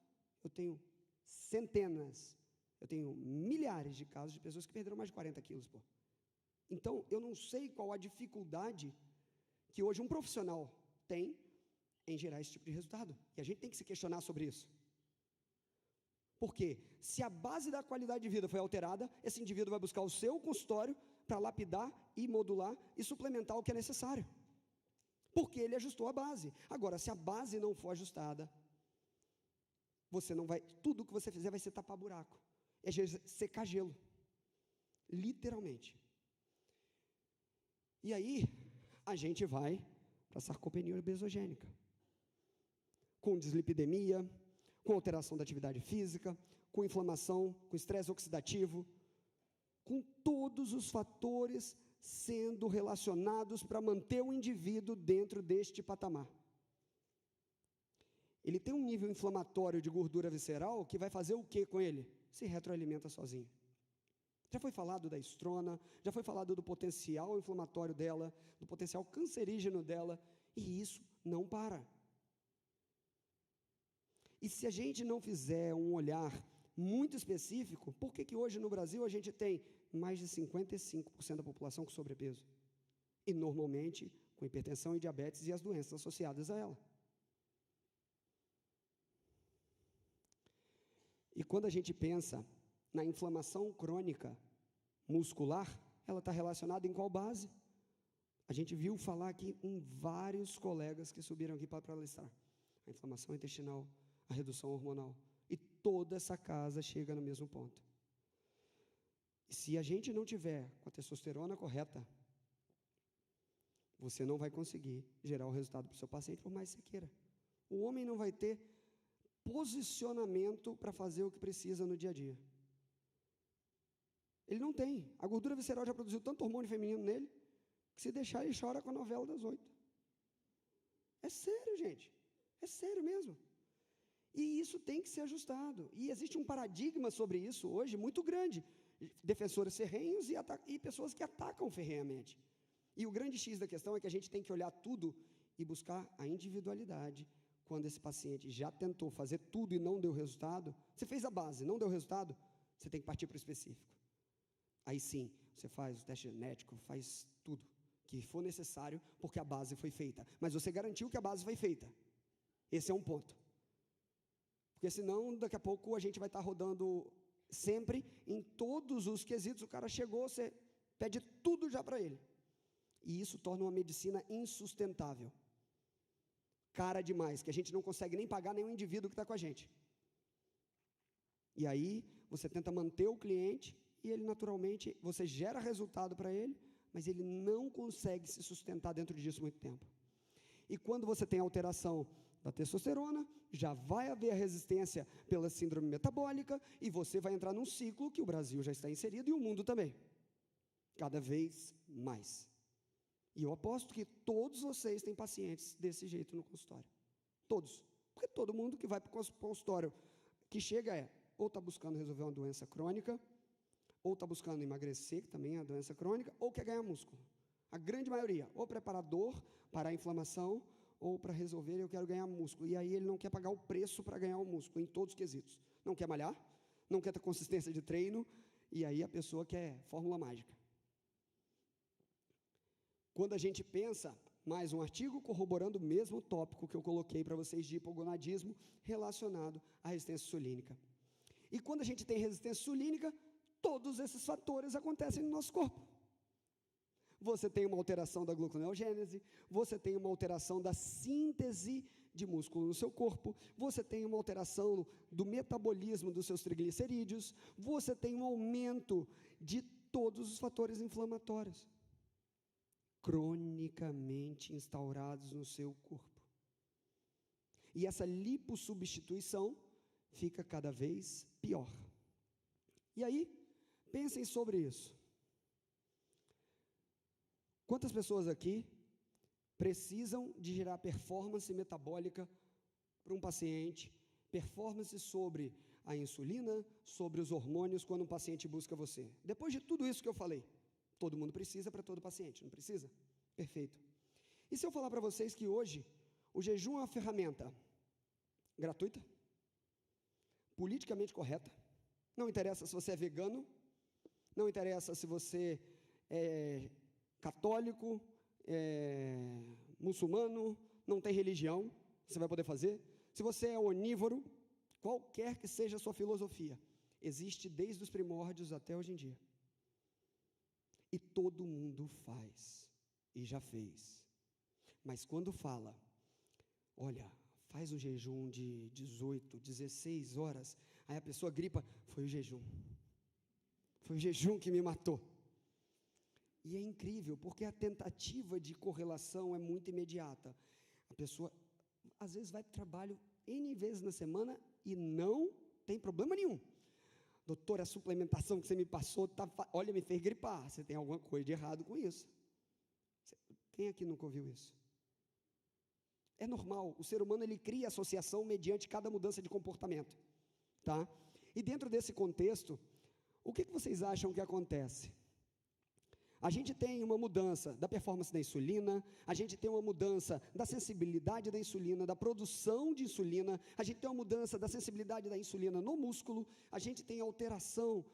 eu tenho centenas, eu tenho milhares de casos de pessoas que perderam mais de 40 quilos, pô. Então, eu não sei qual a dificuldade que hoje um profissional tem em gerar esse tipo de resultado. E a gente tem que se questionar sobre isso. Por quê? Se a base da qualidade de vida foi alterada, esse indivíduo vai buscar o seu consultório para lapidar e modular e suplementar o que é necessário. Porque ele ajustou a base. Agora, se a base não for ajustada, você não vai, tudo que você fizer vai ser tapar buraco. É secar gelo. Literalmente. E aí, a gente vai para a sarcopenia obesogênica. Com dislipidemia, com alteração da atividade física, com inflamação, com estresse oxidativo, com todos os fatores sendo relacionados para manter o indivíduo dentro deste patamar. Ele tem um nível inflamatório de gordura visceral que vai fazer o que com ele? Se retroalimenta sozinho. Já foi falado da estrona, já foi falado do potencial inflamatório dela, do potencial cancerígeno dela, e isso não para. E se a gente não fizer um olhar muito específico, por que hoje no Brasil a gente tem mais de 55% da população com sobrepeso? E normalmente com hipertensão e diabetes e as doenças associadas a ela. E quando a gente pensa na inflamação crônica muscular, ela está relacionada em qual base? A gente viu falar aqui em vários colegas que subiram aqui para palestrar. A inflamação intestinal, a redução hormonal. E toda essa casa chega no mesmo ponto. E se a gente não tiver com a testosterona correta, você não vai conseguir gerar o resultado para o seu paciente, por mais que você queira. O homem não vai ter posicionamento para fazer o que precisa no dia a dia. Ele não tem. A gordura visceral já produziu tanto hormônio feminino nele, que se deixar ele chora com a novela das 8. É sério, gente. É sério mesmo. E isso tem que ser ajustado. E existe um paradigma sobre isso hoje muito grande. Defensores ferrenhos e pessoas que atacam ferrenhamente. E o grande X da questão é que a gente tem que olhar tudo e buscar a individualidade. Quando esse paciente já tentou fazer tudo e não deu resultado, você fez a base, não deu resultado, você tem que partir para o específico. Aí sim, você faz o teste genético, faz tudo que for necessário, porque a base foi feita. Mas você garantiu que a base foi feita. Esse é um ponto. Porque senão, daqui a pouco, a gente vai estar rodando sempre em todos os quesitos. O cara chegou, você pede tudo já para ele. E isso torna uma medicina insustentável. Cara demais, que a gente não consegue nem pagar nenhum indivíduo que está com a gente. E aí, você tenta manter o cliente, e ele naturalmente, você gera resultado para ele, mas ele não consegue se sustentar dentro disso muito tempo. E quando você tem alteração da testosterona, já vai haver a resistência pela síndrome metabólica, e você vai entrar num ciclo que o Brasil já está inserido, e o mundo também. Cada vez mais. E eu aposto que todos vocês têm pacientes desse jeito no consultório. Todos. Porque todo mundo que vai para o consultório, que chega ou está buscando resolver uma doença crônica, ou está buscando emagrecer, que também é uma doença crônica, ou quer ganhar músculo. A grande maioria, ou preparador para a inflamação, ou para resolver, eu quero ganhar músculo. E aí ele não quer pagar o preço para ganhar o músculo, em todos os quesitos. Não quer malhar, não quer ter consistência de treino, e aí a pessoa quer fórmula mágica. Quando a gente pensa, mais um artigo corroborando o mesmo tópico que eu coloquei para vocês de hipogonadismo relacionado à resistência insulínica. E quando a gente tem resistência insulínica, todos esses fatores acontecem no nosso corpo. Você tem uma alteração da gluconeogênese, você tem uma alteração da síntese de músculo no seu corpo, você tem uma alteração do metabolismo dos seus triglicerídeos, você tem um aumento de todos os fatores inflamatórios cronicamente instaurados no seu corpo. E essa lipossubstituição fica cada vez pior. E aí, pensem sobre isso. Quantas pessoas aqui precisam de gerar performance metabólica para um paciente, performance sobre a insulina, sobre os hormônios, quando um paciente busca você? Depois de tudo isso que eu falei, todo mundo precisa para todo paciente, não precisa? Perfeito. E se eu falar para vocês que hoje o jejum é uma ferramenta gratuita, politicamente correta, não interessa se você é vegano, não interessa se você é católico, muçulmano, não tem religião, você vai poder fazer. Se você é onívoro, qualquer que seja a sua filosofia, existe desde os primórdios até hoje em dia. E todo mundo faz, e já fez. Mas quando fala, olha, faz um jejum de 18, 16 horas, aí a pessoa gripa, foi o jejum. Foi o jejum que me matou. E é incrível, porque a tentativa de correlação é muito imediata. A pessoa, às vezes, vai para o trabalho N vezes na semana e não tem problema nenhum. Doutor, a suplementação que você me passou, olha, me fez gripar. Você tem alguma coisa de errado com isso. Quem aqui nunca ouviu isso? É normal, o ser humano ele cria associação mediante cada mudança de comportamento. Tá? E dentro desse contexto, o que vocês acham que acontece? A gente tem uma mudança da performance da insulina, a gente tem uma mudança da sensibilidade da insulina, da produção de insulina, a gente tem uma mudança da sensibilidade da insulina no músculo, a gente tem alteração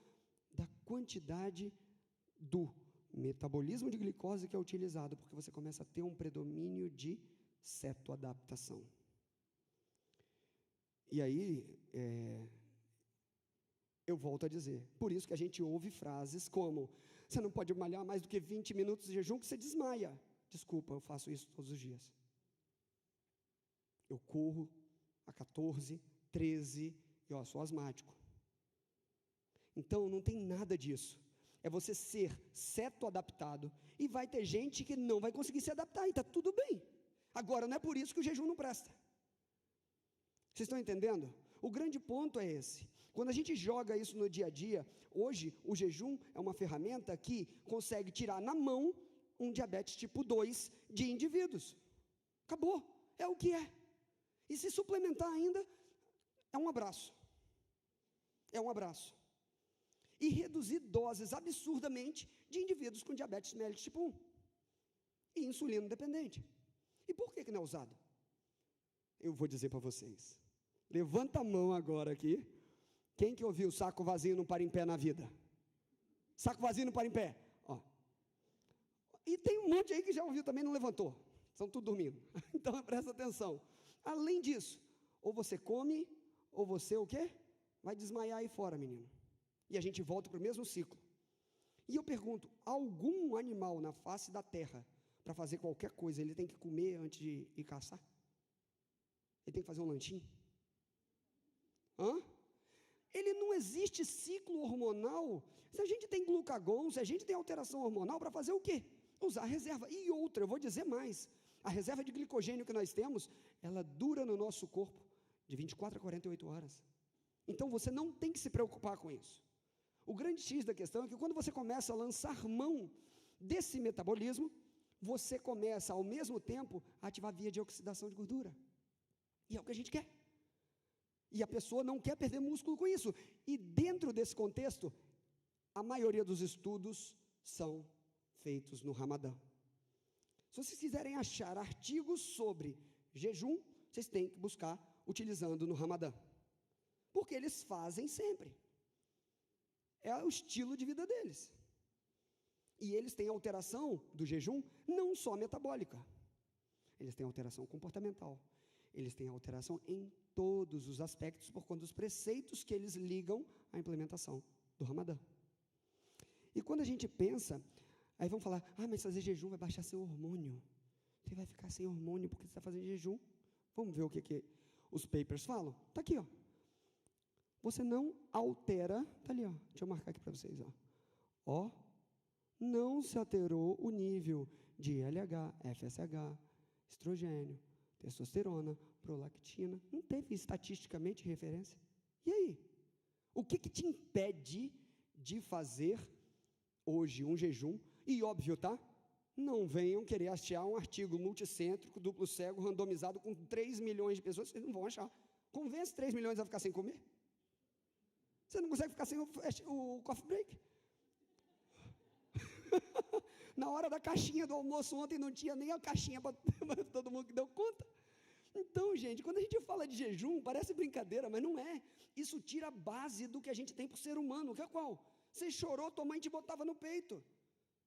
da quantidade do metabolismo de glicose que é utilizado, porque você começa a ter um predomínio de cetoadaptação. E aí, eu volto a dizer, por isso que a gente ouve frases como, você não pode malhar mais do que 20 minutos de jejum que você desmaia. Desculpa, eu faço isso todos os dias. Eu corro a 14, 13, e sou asmático. Então, não tem nada disso. É você ser cetoadaptado, e vai ter gente que não vai conseguir se adaptar, e está tudo bem. Agora, não é por isso que o jejum não presta. Vocês estão entendendo? O grande ponto é esse. Quando a gente joga isso no dia a dia, hoje o jejum é uma ferramenta que consegue tirar na mão um diabetes tipo 2 de indivíduos. Acabou, é o que é. E se suplementar ainda, é um abraço. É um abraço. E reduzir doses absurdamente de indivíduos com diabetes mellitus tipo 1 e insulino dependente. E por que não é usado? Eu vou dizer para vocês. Levanta a mão agora aqui. Quem que ouviu saco vazio não para em pé na vida? Saco vazio não para em pé. Ó. E tem um monte aí que já ouviu também, não levantou. Estão tudo dormindo. Então, presta atenção. Além disso, ou você come, ou você o quê? Vai desmaiar aí fora, menino. E a gente volta para o mesmo ciclo. E eu pergunto, algum animal na face da terra, para fazer qualquer coisa, ele tem que comer antes de ir caçar? Ele tem que fazer um lanchinho? Ele não existe ciclo hormonal. Se a gente tem glucagon, se a gente tem alteração hormonal, para fazer o quê? Usar reserva. E outra, eu vou dizer mais, a reserva de glicogênio que nós temos, ela dura no nosso corpo de 24 a 48 horas. Então você não tem que se preocupar com isso. O grande X da questão é que quando você começa a lançar mão desse metabolismo, você começa ao mesmo tempo a ativar a via de oxidação de gordura. E é o que a gente quer. E a pessoa não quer perder músculo com isso. E dentro desse contexto, a maioria dos estudos são feitos no Ramadã. Se vocês quiserem achar artigos sobre jejum, vocês têm que buscar utilizando no Ramadã. Porque eles fazem sempre. É o estilo de vida deles. E eles têm alteração do jejum não só metabólica. Eles têm alteração comportamental. Eles têm alteração em todos os aspectos por conta dos preceitos que eles ligam à implementação do Ramadã. E quando a gente pensa, aí vão falar, mas fazer jejum vai baixar seu hormônio. Você vai ficar sem hormônio porque você está fazendo jejum. Vamos ver o que os papers falam? Está aqui, ó. Você não altera, está ali, ó. Deixa eu marcar aqui para vocês, ó. Não se alterou o nível de LH, FSH, estrogênio, testosterona, prolactina. Não teve estatisticamente referência. E aí? O que te impede de fazer hoje um jejum? E óbvio, tá? Não venham querer achar um artigo multicêntrico, duplo cego, randomizado com 3 milhões de pessoas, vocês não vão achar. Convence 3 milhões a ficar sem comer? Você não consegue ficar sem o coffee break? Na hora da caixinha do almoço ontem não tinha nem a caixinha para todo mundo que deu conta. Então, gente, quando a gente fala de jejum, parece brincadeira, mas não é. Isso tira a base do que a gente tem por ser humano, que é qual? Você chorou, tua mãe te botava no peito.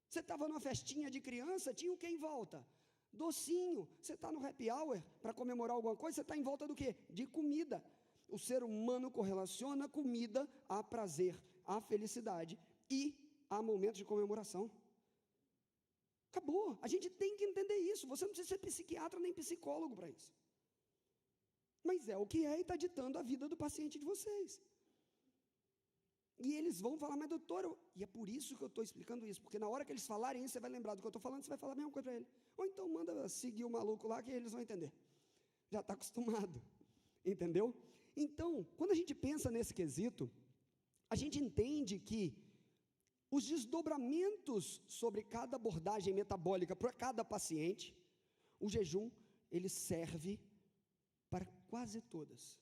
Você estava numa festinha de criança, tinha o que em volta? Docinho. Você está no happy hour para comemorar alguma coisa, você está em volta do quê? De comida. O ser humano correlaciona comida a prazer, a felicidade e a momentos de comemoração. Acabou. A gente tem que entender isso. Você não precisa ser psiquiatra nem psicólogo para isso. Mas é o que é e está ditando a vida do paciente de vocês. E eles vão falar, mas doutor, e é por isso que eu estou explicando isso, porque na hora que eles falarem isso, você vai lembrar do que eu estou falando, você vai falar a mesma coisa para ele. Ou então manda seguir o maluco lá que eles vão entender. Já está acostumado. Entendeu? Então, quando a gente pensa nesse quesito, a gente entende que os desdobramentos sobre cada abordagem metabólica para cada paciente, o jejum, ele serve para quase todas.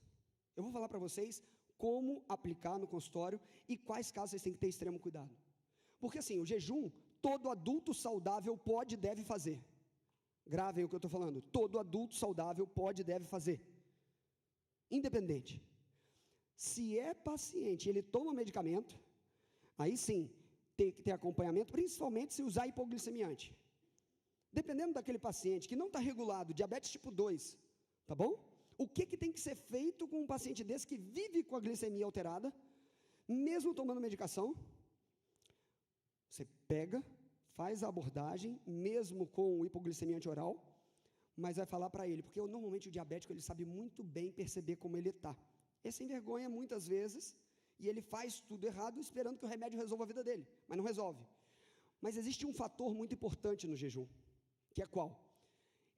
Eu vou falar para vocês como aplicar no consultório e quais casos vocês têm que ter extremo cuidado. Porque assim, o jejum, todo adulto saudável pode e deve fazer. Gravem o que eu estou falando. Todo adulto saudável pode e deve fazer. Independente. Se é paciente, ele toma medicamento, aí sim, tem que ter acompanhamento, principalmente se usar hipoglicemiante. Dependendo daquele paciente que não está regulado, diabetes tipo 2, tá bom? O que tem que ser feito com um paciente desse que vive com a glicemia alterada, mesmo tomando medicação? Você pega, faz a abordagem, mesmo com o hipoglicemiante oral, mas vai falar para ele, porque normalmente o diabético ele sabe muito bem perceber como ele está. Ele se envergonha muitas vezes, e ele faz tudo errado, esperando que o remédio resolva a vida dele, mas não resolve. Mas existe um fator muito importante no jejum, que é qual?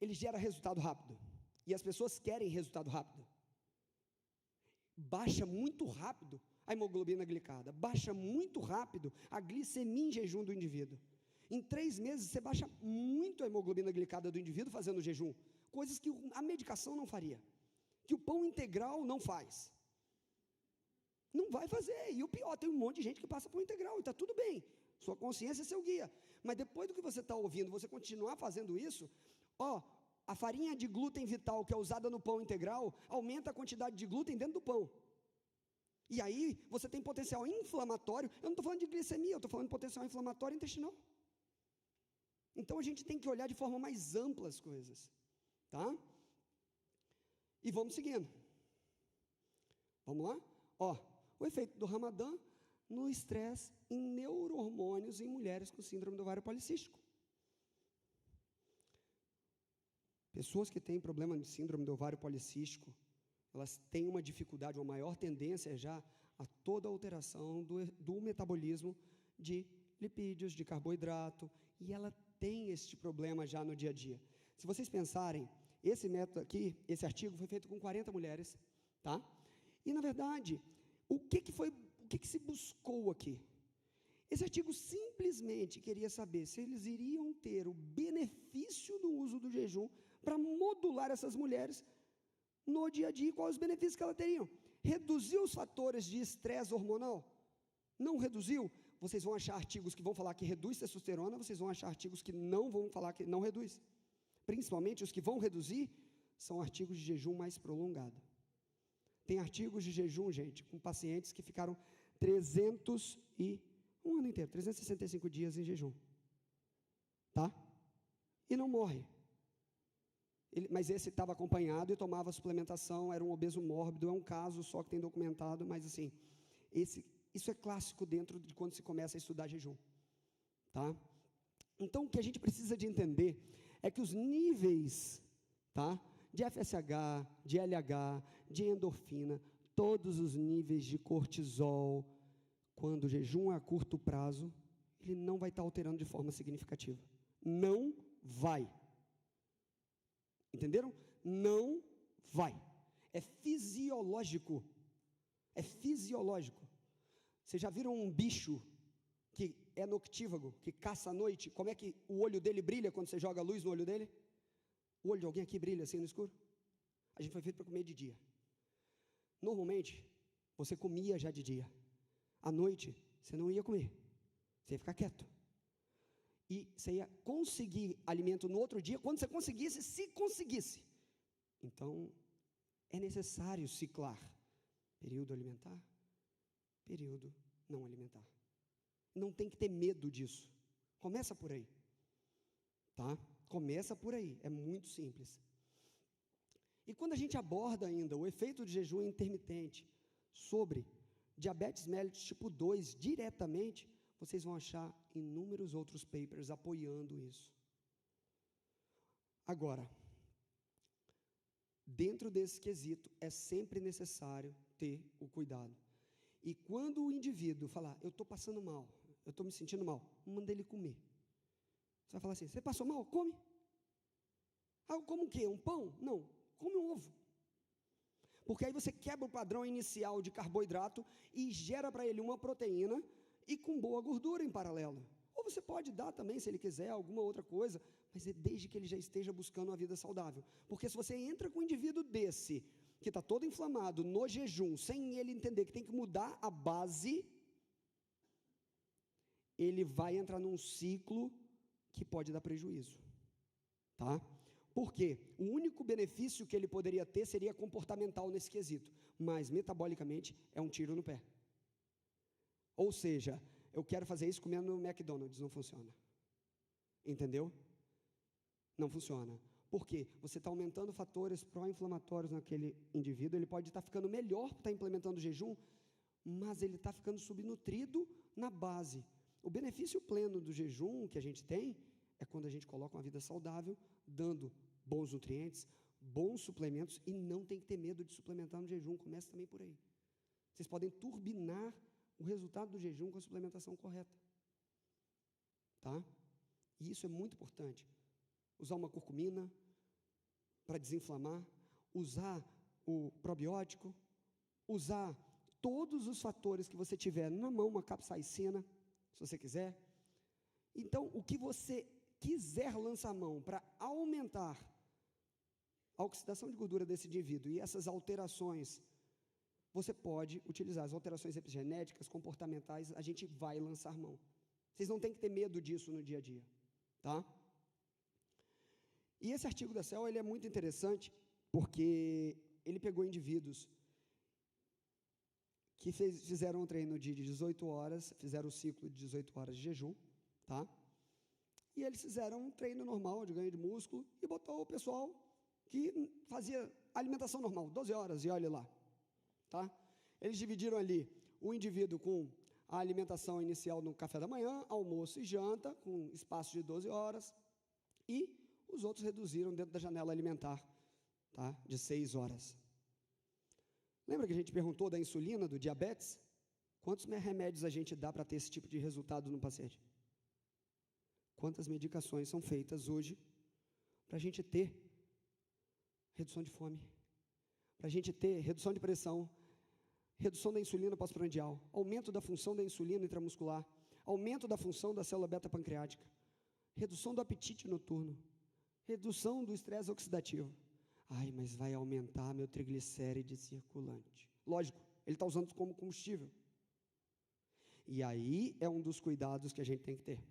Ele gera resultado rápido, e as pessoas querem resultado rápido. Baixa muito rápido a hemoglobina glicada, baixa muito rápido a glicemia em jejum do indivíduo. Em 3 meses, você baixa muito a hemoglobina glicada do indivíduo fazendo jejum, coisas que a medicação não faria, que o pão integral não faz. Não vai fazer, e o pior, tem um monte de gente que passa pão integral, e está tudo bem, sua consciência é seu guia, mas depois do que você está ouvindo, você continuar fazendo isso, a farinha de glúten vital que é usada no pão integral, aumenta a quantidade de glúten dentro do pão, e aí você tem potencial inflamatório. Eu não estou falando de glicemia, eu estou falando de potencial inflamatório intestinal. Então, a gente tem que olhar de forma mais ampla as coisas, tá? E vamos seguindo. Vamos lá? Ó, o efeito do Ramadã no estresse em neurohormônios em mulheres com síndrome do ovário policístico. Pessoas que têm problema de síndrome do ovário policístico, elas têm uma dificuldade, uma maior tendência já a toda alteração do metabolismo de lipídios, de carboidrato, e ela tem este problema já no dia a dia. Se vocês pensarem, esse método aqui, esse artigo foi feito com 40 mulheres, tá? E, na verdade, o que se buscou aqui? Esse artigo simplesmente queria saber se eles iriam ter o benefício do uso do jejum para modular essas mulheres no dia a dia, quais os benefícios que elas teriam. Reduziu os fatores de estresse hormonal? Não reduziu? Vocês vão achar artigos que vão falar que reduz testosterona, vocês vão achar artigos que não vão falar que não reduz. Principalmente os que vão reduzir, são artigos de jejum mais prolongado. Tem artigos de jejum, gente, com pacientes que ficaram um ano inteiro, 365 dias em jejum. Tá? E não morre. Mas esse estava acompanhado e tomava suplementação, era um obeso mórbido, é um caso só que tem documentado, mas assim, isso é clássico dentro de quando se começa a estudar jejum. Tá? Então, o que a gente precisa de entender é que os níveis, tá, de FSH, de LH, de endorfina, todos os níveis de cortisol, quando o jejum é a curto prazo, ele não vai estar alterando de forma significativa. Não vai. Entenderam? Não vai. É fisiológico. É fisiológico. Vocês já viram um bicho que é noctívago, que caça à noite? Como é que o olho dele brilha quando você joga luz no olho dele? O olho de alguém aqui brilha assim no escuro? A gente foi feito para comer de dia. Normalmente, você comia já de dia. À noite, você não ia comer. Você ia ficar quieto. E você ia conseguir alimento no outro dia, quando você conseguisse, se conseguisse. Então, é necessário ciclar. Período alimentar, período não alimentar. Não tem que ter medo disso. Começa por aí. Tá? Começa por aí. É muito simples. E quando a gente aborda ainda o efeito de jejum intermitente sobre diabetes mellitus tipo 2 diretamente, vocês vão achar inúmeros outros papers apoiando isso. Agora, dentro desse quesito, é sempre necessário ter o cuidado. E quando o indivíduo falar, eu estou passando mal, eu estou me sentindo mal, manda ele comer. Você vai falar assim, você passou mal? Come. Ah, como o quê? Um pão? Não, come um ovo. Porque aí você quebra o padrão inicial de carboidrato e gera para ele uma proteína e com boa gordura em paralelo. Ou você pode dar também, se ele quiser, alguma outra coisa, mas é desde que ele já esteja buscando uma vida saudável. Porque se você entra com um indivíduo desse, que está todo inflamado, no jejum, sem ele entender que tem que mudar a base, ele vai entrar num ciclo que pode dar prejuízo. Tá? Por quê? O único benefício que ele poderia ter seria comportamental nesse quesito, mas metabolicamente é um tiro no pé. Ou seja, eu quero fazer isso comendo no McDonald's, não funciona. Entendeu? Não funciona. Por quê? Você está aumentando fatores pró-inflamatórios naquele indivíduo, ele pode estar ficando melhor por estar implementando o jejum, mas ele está ficando subnutrido na base. O benefício pleno do jejum que a gente tem é quando a gente coloca uma vida saudável, dando bons nutrientes, bons suplementos, e não tem que ter medo de suplementar no jejum, começa também por aí. Vocês podem turbinar o resultado do jejum com a suplementação correta. Tá? E isso é muito importante. Usar uma curcumina para desinflamar, usar o probiótico, usar todos os fatores que você tiver na mão, uma capsaicina, se você quiser. Então, o que você quiser lançar mão para aumentar a oxidação de gordura desse indivíduo e essas alterações, você pode utilizar as alterações epigenéticas, comportamentais, a gente vai lançar mão. Vocês não têm que ter medo disso no dia a dia, tá? E esse artigo da Cell, ele é muito interessante, porque ele pegou indivíduos que fizeram um treino de 18 horas, fizeram o ciclo de 18 horas de jejum, tá? e eles fizeram um treino normal de ganho de músculo e botou o pessoal que fazia alimentação normal, 12 horas, e olha lá, tá? Eles dividiram ali o indivíduo com a alimentação inicial no café da manhã, almoço e janta, com espaço de 12 horas, e os outros reduziram dentro da janela alimentar, tá? De 6 horas. Lembra que a gente perguntou da insulina, do diabetes? Quantos remédios a gente dá para ter esse tipo de resultado no paciente? Quantas medicações são feitas hoje para a gente ter redução de fome, para a gente ter redução de pressão, redução da insulina pós-prandial, aumento da função da insulina intramuscular, aumento da função da célula beta-pancreática, redução do apetite noturno, redução do estresse oxidativo. Ai, mas vai aumentar meu triglicéride circulante. Lógico, ele está usando como combustível. E aí é um dos cuidados que a gente tem que ter.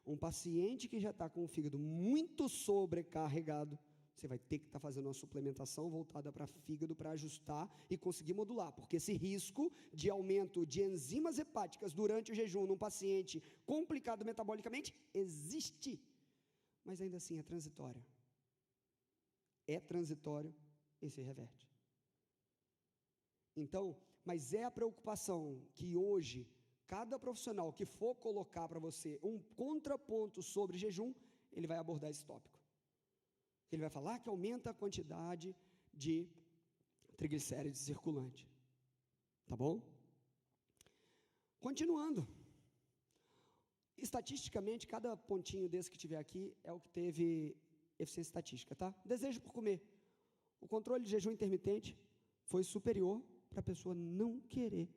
Um paciente que já está com o fígado muito sobrecarregado, você vai ter que estar fazendo uma suplementação voltada para fígado para ajustar e conseguir modular, porque esse risco de aumento de enzimas hepáticas durante o jejum num paciente complicado metabolicamente existe, mas ainda assim é transitório. É transitório e se reverte. Então, mas é a preocupação que hoje cada profissional que for colocar para você um contraponto sobre jejum, ele vai abordar esse tópico. Ele vai falar que aumenta a quantidade de triglicérides circulante. Tá bom? Continuando. Estatisticamente, cada pontinho desse que tiver aqui é o que teve eficiência estatística, tá? Desejo por comer. O controle de jejum intermitente foi superior para a pessoa não querer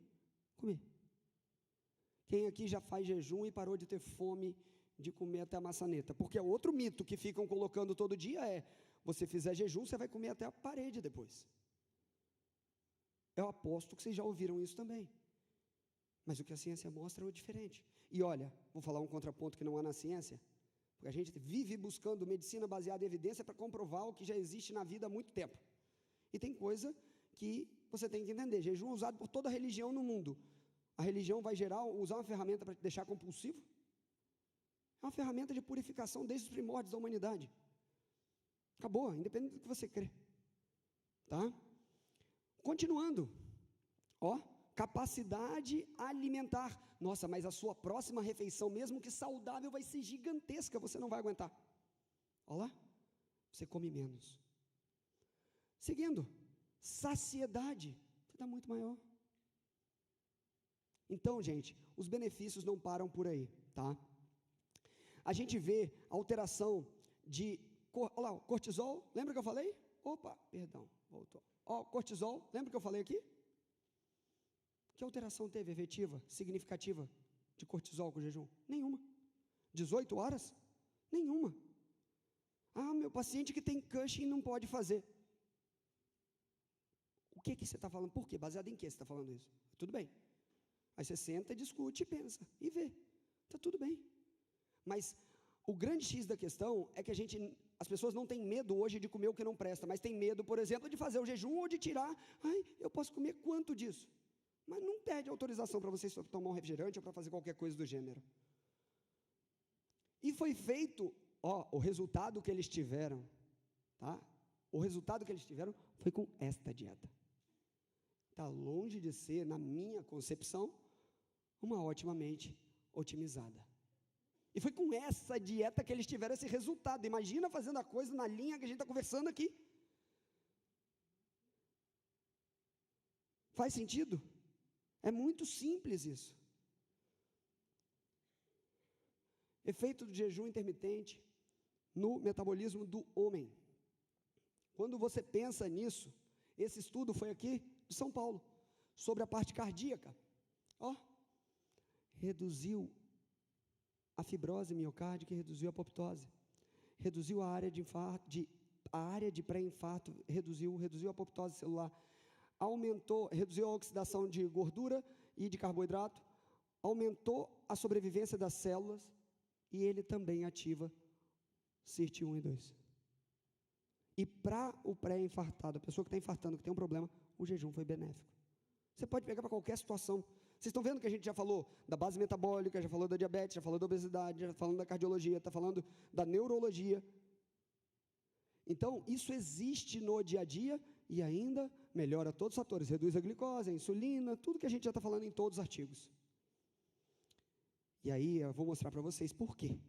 comer. Quem aqui já faz jejum e parou de ter fome de comer até a maçaneta? Porque é outro mito que ficam colocando todo dia é, você fizer jejum, você vai comer até a parede depois. Eu aposto que vocês já ouviram isso também. Mas o que a ciência mostra é o diferente. E olha, vou falar um contraponto que não há na ciência, porque a gente vive buscando medicina baseada em evidência para comprovar o que já existe na vida há muito tempo. E tem coisa que você tem que entender. Jejum é usado por toda religião no mundo. A religião vai usar uma ferramenta para te deixar compulsivo? É uma ferramenta de purificação desde os primórdios da humanidade. Acabou, independente do que você crê. Tá? Continuando. Ó, capacidade alimentar. Nossa, mas a sua próxima refeição, mesmo que saudável, vai ser gigantesca, você não vai aguentar. Olha lá, você come menos. Seguindo, saciedade, você está muito maior. Então, gente, os benefícios não param por aí, tá? A gente vê alteração de, olha lá, cortisol, lembra que eu falei? Opa, perdão, voltou. Ó, cortisol, lembra que eu falei aqui? Que alteração teve efetiva, significativa, de cortisol com jejum? Nenhuma. 18 horas? Nenhuma. Ah, meu paciente que tem Cushing não pode fazer. O que você está falando? Por quê? Baseado em que você está falando isso? Tudo bem. Aí você senta, discute, pensa e vê. Está tudo bem. Mas o grande X da questão é que as pessoas não têm medo hoje de comer o que não presta, mas tem medo, por exemplo, de fazer o jejum ou de tirar. Ai, eu posso comer quanto disso? Mas não pede autorização para vocês tomar um refrigerante ou para fazer qualquer coisa do gênero. E foi feito, ó, o resultado que eles tiveram, tá? O resultado que eles tiveram foi com esta dieta. Está longe de ser, na minha concepção, uma ótima mente otimizada. E foi com essa dieta que eles tiveram esse resultado. Imagina fazendo a coisa na linha que a gente está conversando aqui. Faz sentido? É muito simples isso. Efeito do jejum intermitente no metabolismo do homem. Quando você pensa nisso, esse estudo foi aqui de São Paulo, sobre a parte cardíaca. Ó, reduziu a fibrose miocárdica e reduziu a apoptose. Reduziu a área de infarto, a área de pré-infarto, reduziu a apoptose celular. Reduziu a oxidação de gordura e de carboidrato, aumentou a sobrevivência das células e ele também ativa SIRT1 e 2. E para o pré-infartado, a pessoa que está infartando, que tem um problema, o jejum foi benéfico. Você pode pegar para qualquer situação. Vocês estão vendo que a gente já falou da base metabólica, já falou da diabetes, já falou da obesidade, já falando da cardiologia, está falando da neurologia. Então, isso existe no dia a dia e ainda melhora todos os fatores, reduz a glicose, a insulina, tudo que a gente já está falando em todos os artigos. E aí eu vou mostrar para vocês por quê.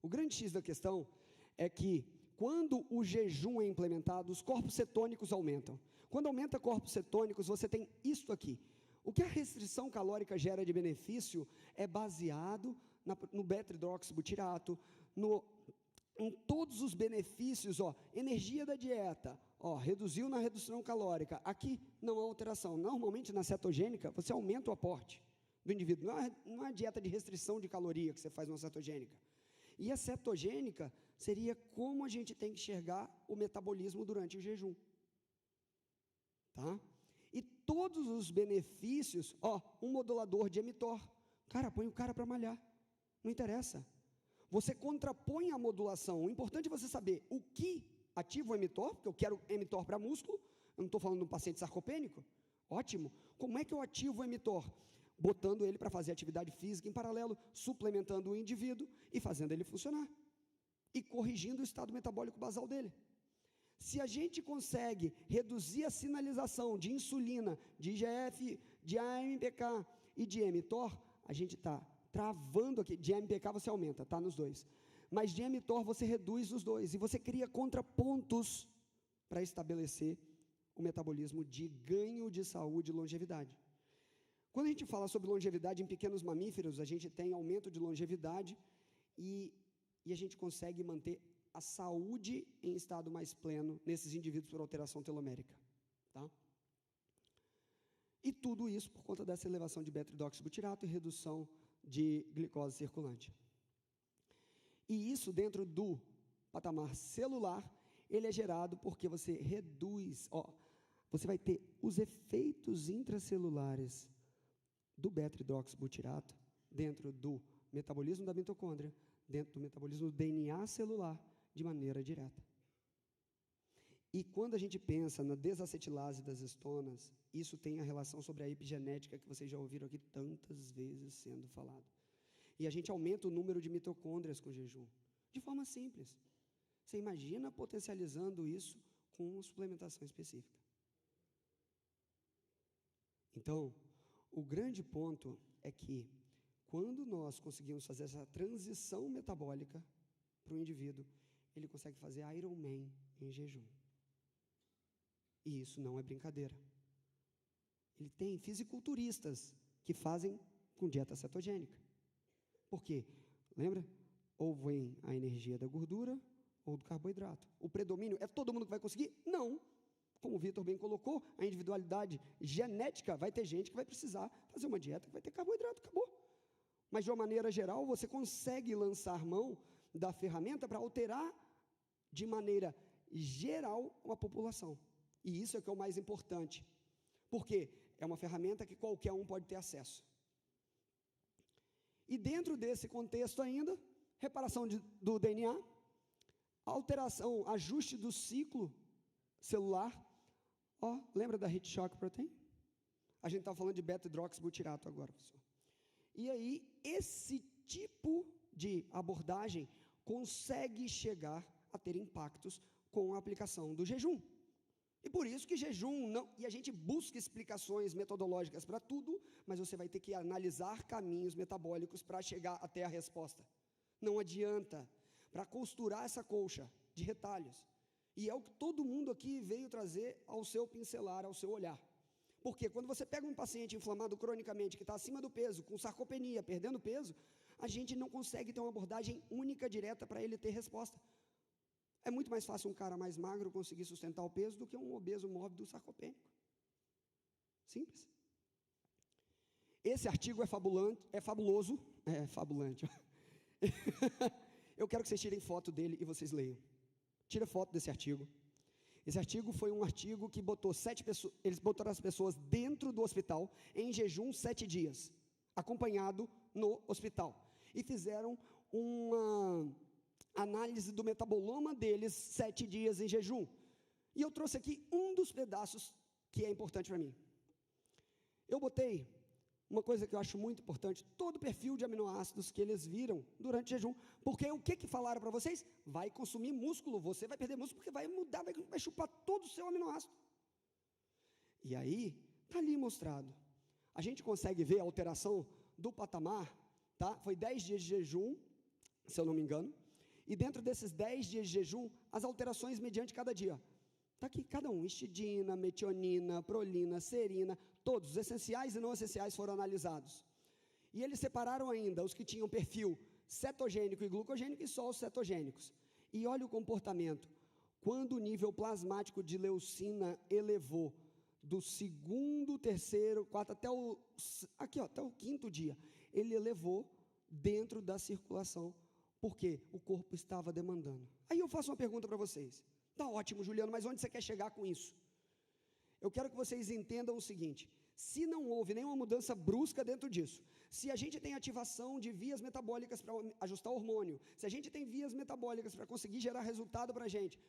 O grande X da questão é que quando o jejum é implementado, os corpos cetônicos aumentam. Quando aumenta corpos cetônicos, você tem isso aqui. O que a restrição calórica gera de benefício é baseado no beta-hidroxibutirato, em todos os benefícios, energia da dieta, reduziu na redução calórica. Aqui não há alteração. Normalmente na cetogênica, você aumenta o aporte do indivíduo. Não é dieta de restrição de caloria que você faz numa cetogênica. E a cetogênica seria como a gente tem que enxergar o metabolismo durante o jejum. Tá? E todos os benefícios, um modulador de mTOR. Cara, põe o cara para malhar. Não interessa. Você contrapõe a modulação. O importante é você saber o que ativa o mTOR, porque eu quero mTOR para músculo. Eu não estou falando de um paciente sarcopênico. Ótimo. Como é que eu ativo o mTOR? Botando ele para fazer atividade física em paralelo, suplementando o indivíduo e fazendo ele funcionar. E corrigindo o estado metabólico basal dele. Se a gente consegue reduzir a sinalização de insulina, de IGF, de AMPK e de mTOR, a gente está travando aqui. De AMPK você aumenta, tá nos dois. Mas de mTOR você reduz os dois. E você cria contrapontos para estabelecer o metabolismo de ganho de saúde e longevidade. Quando a gente fala sobre longevidade em pequenos mamíferos, a gente tem aumento de longevidade e a gente consegue manter a saúde em estado mais pleno nesses indivíduos por alteração telomérica. Tá? E tudo isso por conta dessa elevação de beta-hidroxibutirato e redução de glicose circulante. E isso dentro do patamar celular, ele é gerado porque você reduz, você vai ter os efeitos intracelulares do beta-hidroxibutirato dentro do metabolismo da mitocôndria, dentro do metabolismo do DNA celular, de maneira direta. E quando a gente pensa na desacetilase das estonas, isso tem a relação sobre a epigenética que vocês já ouviram aqui tantas vezes sendo falado. E a gente aumenta o número de mitocôndrias com jejum, de forma simples. Você imagina potencializando isso com suplementação específica. Então, o grande ponto é que, quando nós conseguimos fazer essa transição metabólica para o indivíduo, ele consegue fazer Ironman em jejum. E isso não é brincadeira. Ele tem fisiculturistas que fazem com dieta cetogênica. Por quê? Lembra? Ou vem a energia da gordura ou do carboidrato. O predomínio é todo mundo que vai conseguir? Não. Como o Vitor bem colocou, a individualidade genética, vai ter gente que vai precisar fazer uma dieta que vai ter carboidrato, acabou. Mas de uma maneira geral, você consegue lançar mão da ferramenta para alterar de maneira geral a população. E isso é que é o mais importante. Porque é uma ferramenta que qualquer um pode ter acesso. E dentro desse contexto ainda, reparação do DNA, alteração, ajuste do ciclo celular. Lembra da heat shock protein? A gente estava falando de beta-hidroxibutirato agora, pessoal. E aí, esse tipo de abordagem consegue chegar a ter impactos com a aplicação do jejum. E por isso que jejum não... E a gente busca explicações metodológicas para tudo, mas você vai ter que analisar caminhos metabólicos para chegar até a resposta. Não adianta. Para costurar essa colcha de retalhos. E é o que todo mundo aqui veio trazer ao seu pincelar, ao seu olhar. Porque quando você pega um paciente inflamado cronicamente, que está acima do peso, com sarcopenia, perdendo peso, a gente não consegue ter uma abordagem única, direta, para ele ter resposta. É muito mais fácil um cara mais magro conseguir sustentar o peso do que um obeso mórbido sarcopênico. Simples. Esse artigo é fabuloso. É fabulante. Eu quero que vocês tirem foto dele e vocês leiam. Tira foto desse artigo. Esse artigo foi um artigo que botou 7 pessoas, eles botaram as pessoas dentro do hospital, em jejum 7 dias, acompanhado no hospital. E fizeram uma análise do metaboloma deles 7 dias em jejum. E eu trouxe aqui um dos pedaços que é importante para mim. Eu botei uma coisa que eu acho muito importante, todo o perfil de aminoácidos que eles viram durante o jejum, porque o que falaram para vocês? Vai consumir músculo, você vai perder músculo, porque vai mudar, vai chupar todo o seu aminoácido. E aí, está ali mostrado. A gente consegue ver a alteração do patamar, tá? Foi 10 dias de jejum, se eu não me engano, e dentro desses 10 dias de jejum, as alterações mediante cada dia. Está aqui, cada um, histidina, metionina, prolina, serina, todos, os essenciais e não essenciais foram analisados. E eles separaram ainda os que tinham perfil cetogênico e glucogênico e só os cetogênicos. E olha o comportamento. Quando o nível plasmático de leucina elevou do segundo, terceiro, quarto, até o quinto dia, ele elevou dentro da circulação, porque o corpo estava demandando. Aí eu faço uma pergunta para vocês. Tá ótimo, Juliano, mas onde você quer chegar com isso? Eu quero que vocês entendam o seguinte: se não houve nenhuma mudança brusca dentro disso, se a gente tem ativação de vias metabólicas para ajustar o hormônio, se a gente tem vias metabólicas para conseguir gerar resultado para a gente,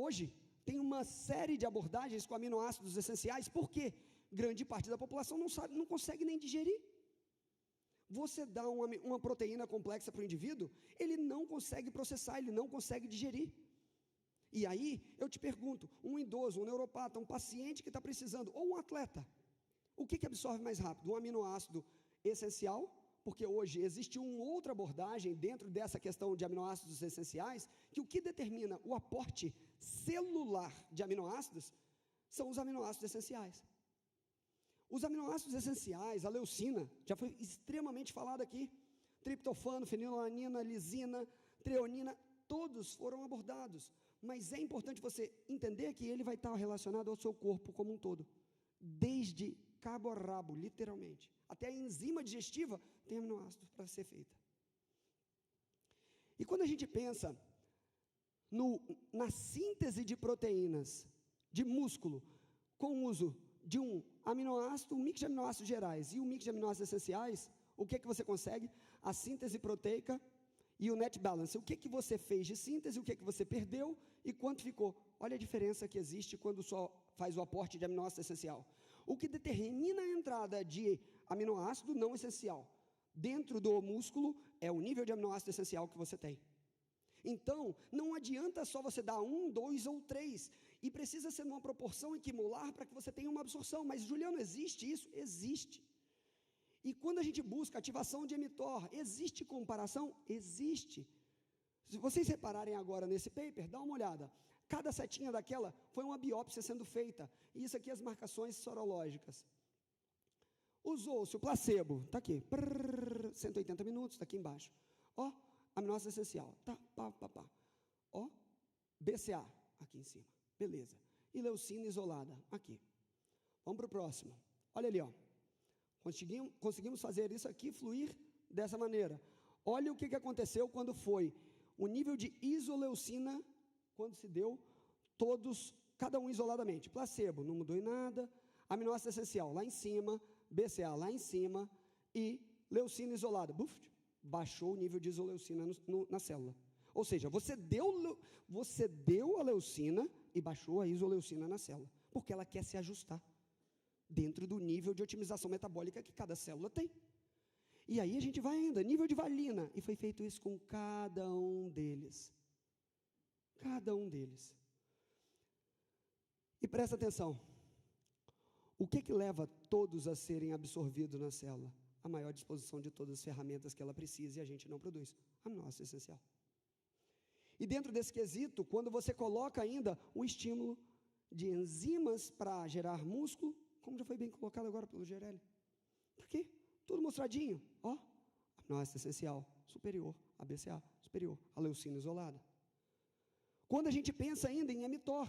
hoje tem uma série de abordagens com aminoácidos essenciais, porque grande parte da população não consegue nem digerir. Você dá uma proteína complexa para o indivíduo, ele não consegue processar, ele não consegue digerir. E aí, eu te pergunto, um idoso, um neuropata, um paciente que está precisando, ou um atleta, o que absorve mais rápido? Um aminoácido essencial, porque hoje existe uma outra abordagem dentro dessa questão de aminoácidos essenciais, que o que determina o aporte celular de aminoácidos são os aminoácidos essenciais. Os aminoácidos essenciais, a leucina, já foi extremamente falado aqui, triptofano, fenilalanina, lisina, treonina, todos foram abordados. Mas é importante você entender que ele vai estar relacionado ao seu corpo como um todo, desde cabo a rabo, literalmente. Até a enzima digestiva tem aminoácidos para ser feita. E quando a gente pensa na síntese de proteínas de músculo, com o uso de um aminoácido, um mix de aminoácidos gerais e um mix de aminoácidos essenciais, o que você consegue? A síntese proteica e o net balance. O que você fez de síntese, o que você perdeu e quanto ficou. Olha a diferença que existe quando só faz o aporte de aminoácido essencial. O que determina a entrada de aminoácido não essencial dentro do músculo é o nível de aminoácido essencial que você tem. Então, não adianta só você dar 1, 2 ou 3, e precisa ser numa proporção equimolar para que você tenha uma absorção. Mas, Juliano, existe isso? Existe. E quando a gente busca ativação de mTOR, existe comparação? Existe. Se vocês repararem agora nesse paper, dá uma olhada. Cada setinha daquela foi uma biópsia sendo feita. E isso aqui as marcações sorológicas. Usou-se o placebo, está aqui, 180 minutos, está aqui embaixo. Ó, aminoácido essencial, tá, pá. Ó, BCA, aqui em cima, beleza. E leucina isolada, aqui. Vamos para o próximo. Olha ali, ó. Conseguimos fazer isso aqui fluir dessa maneira. Olha o que aconteceu quando foi o nível de isoleucina, quando se deu todos, cada um isoladamente. Placebo, não mudou em nada. Aminoácido essencial, lá em cima. BCA, lá em cima. E leucina isolada, baixou o nível de isoleucina na célula. Ou seja, você deu a leucina e baixou a isoleucina na célula, porque ela quer se ajustar dentro do nível de otimização metabólica que cada célula tem. E aí a gente vai ainda, nível de valina, e foi feito isso com cada um deles. Cada um deles. E presta atenção, o que leva todos a serem absorvidos na célula? A maior disposição de todas as ferramentas que ela precisa e a gente não produz. Aminoácido essencial. E dentro desse quesito, quando você coloca ainda o estímulo de enzimas para gerar músculo, como já foi bem colocado agora pelo Gerelli. Está aqui, tudo mostradinho. Ó, aminoácido essencial, superior a BCA, superior a leucina isolada. Quando a gente pensa ainda em mTOR,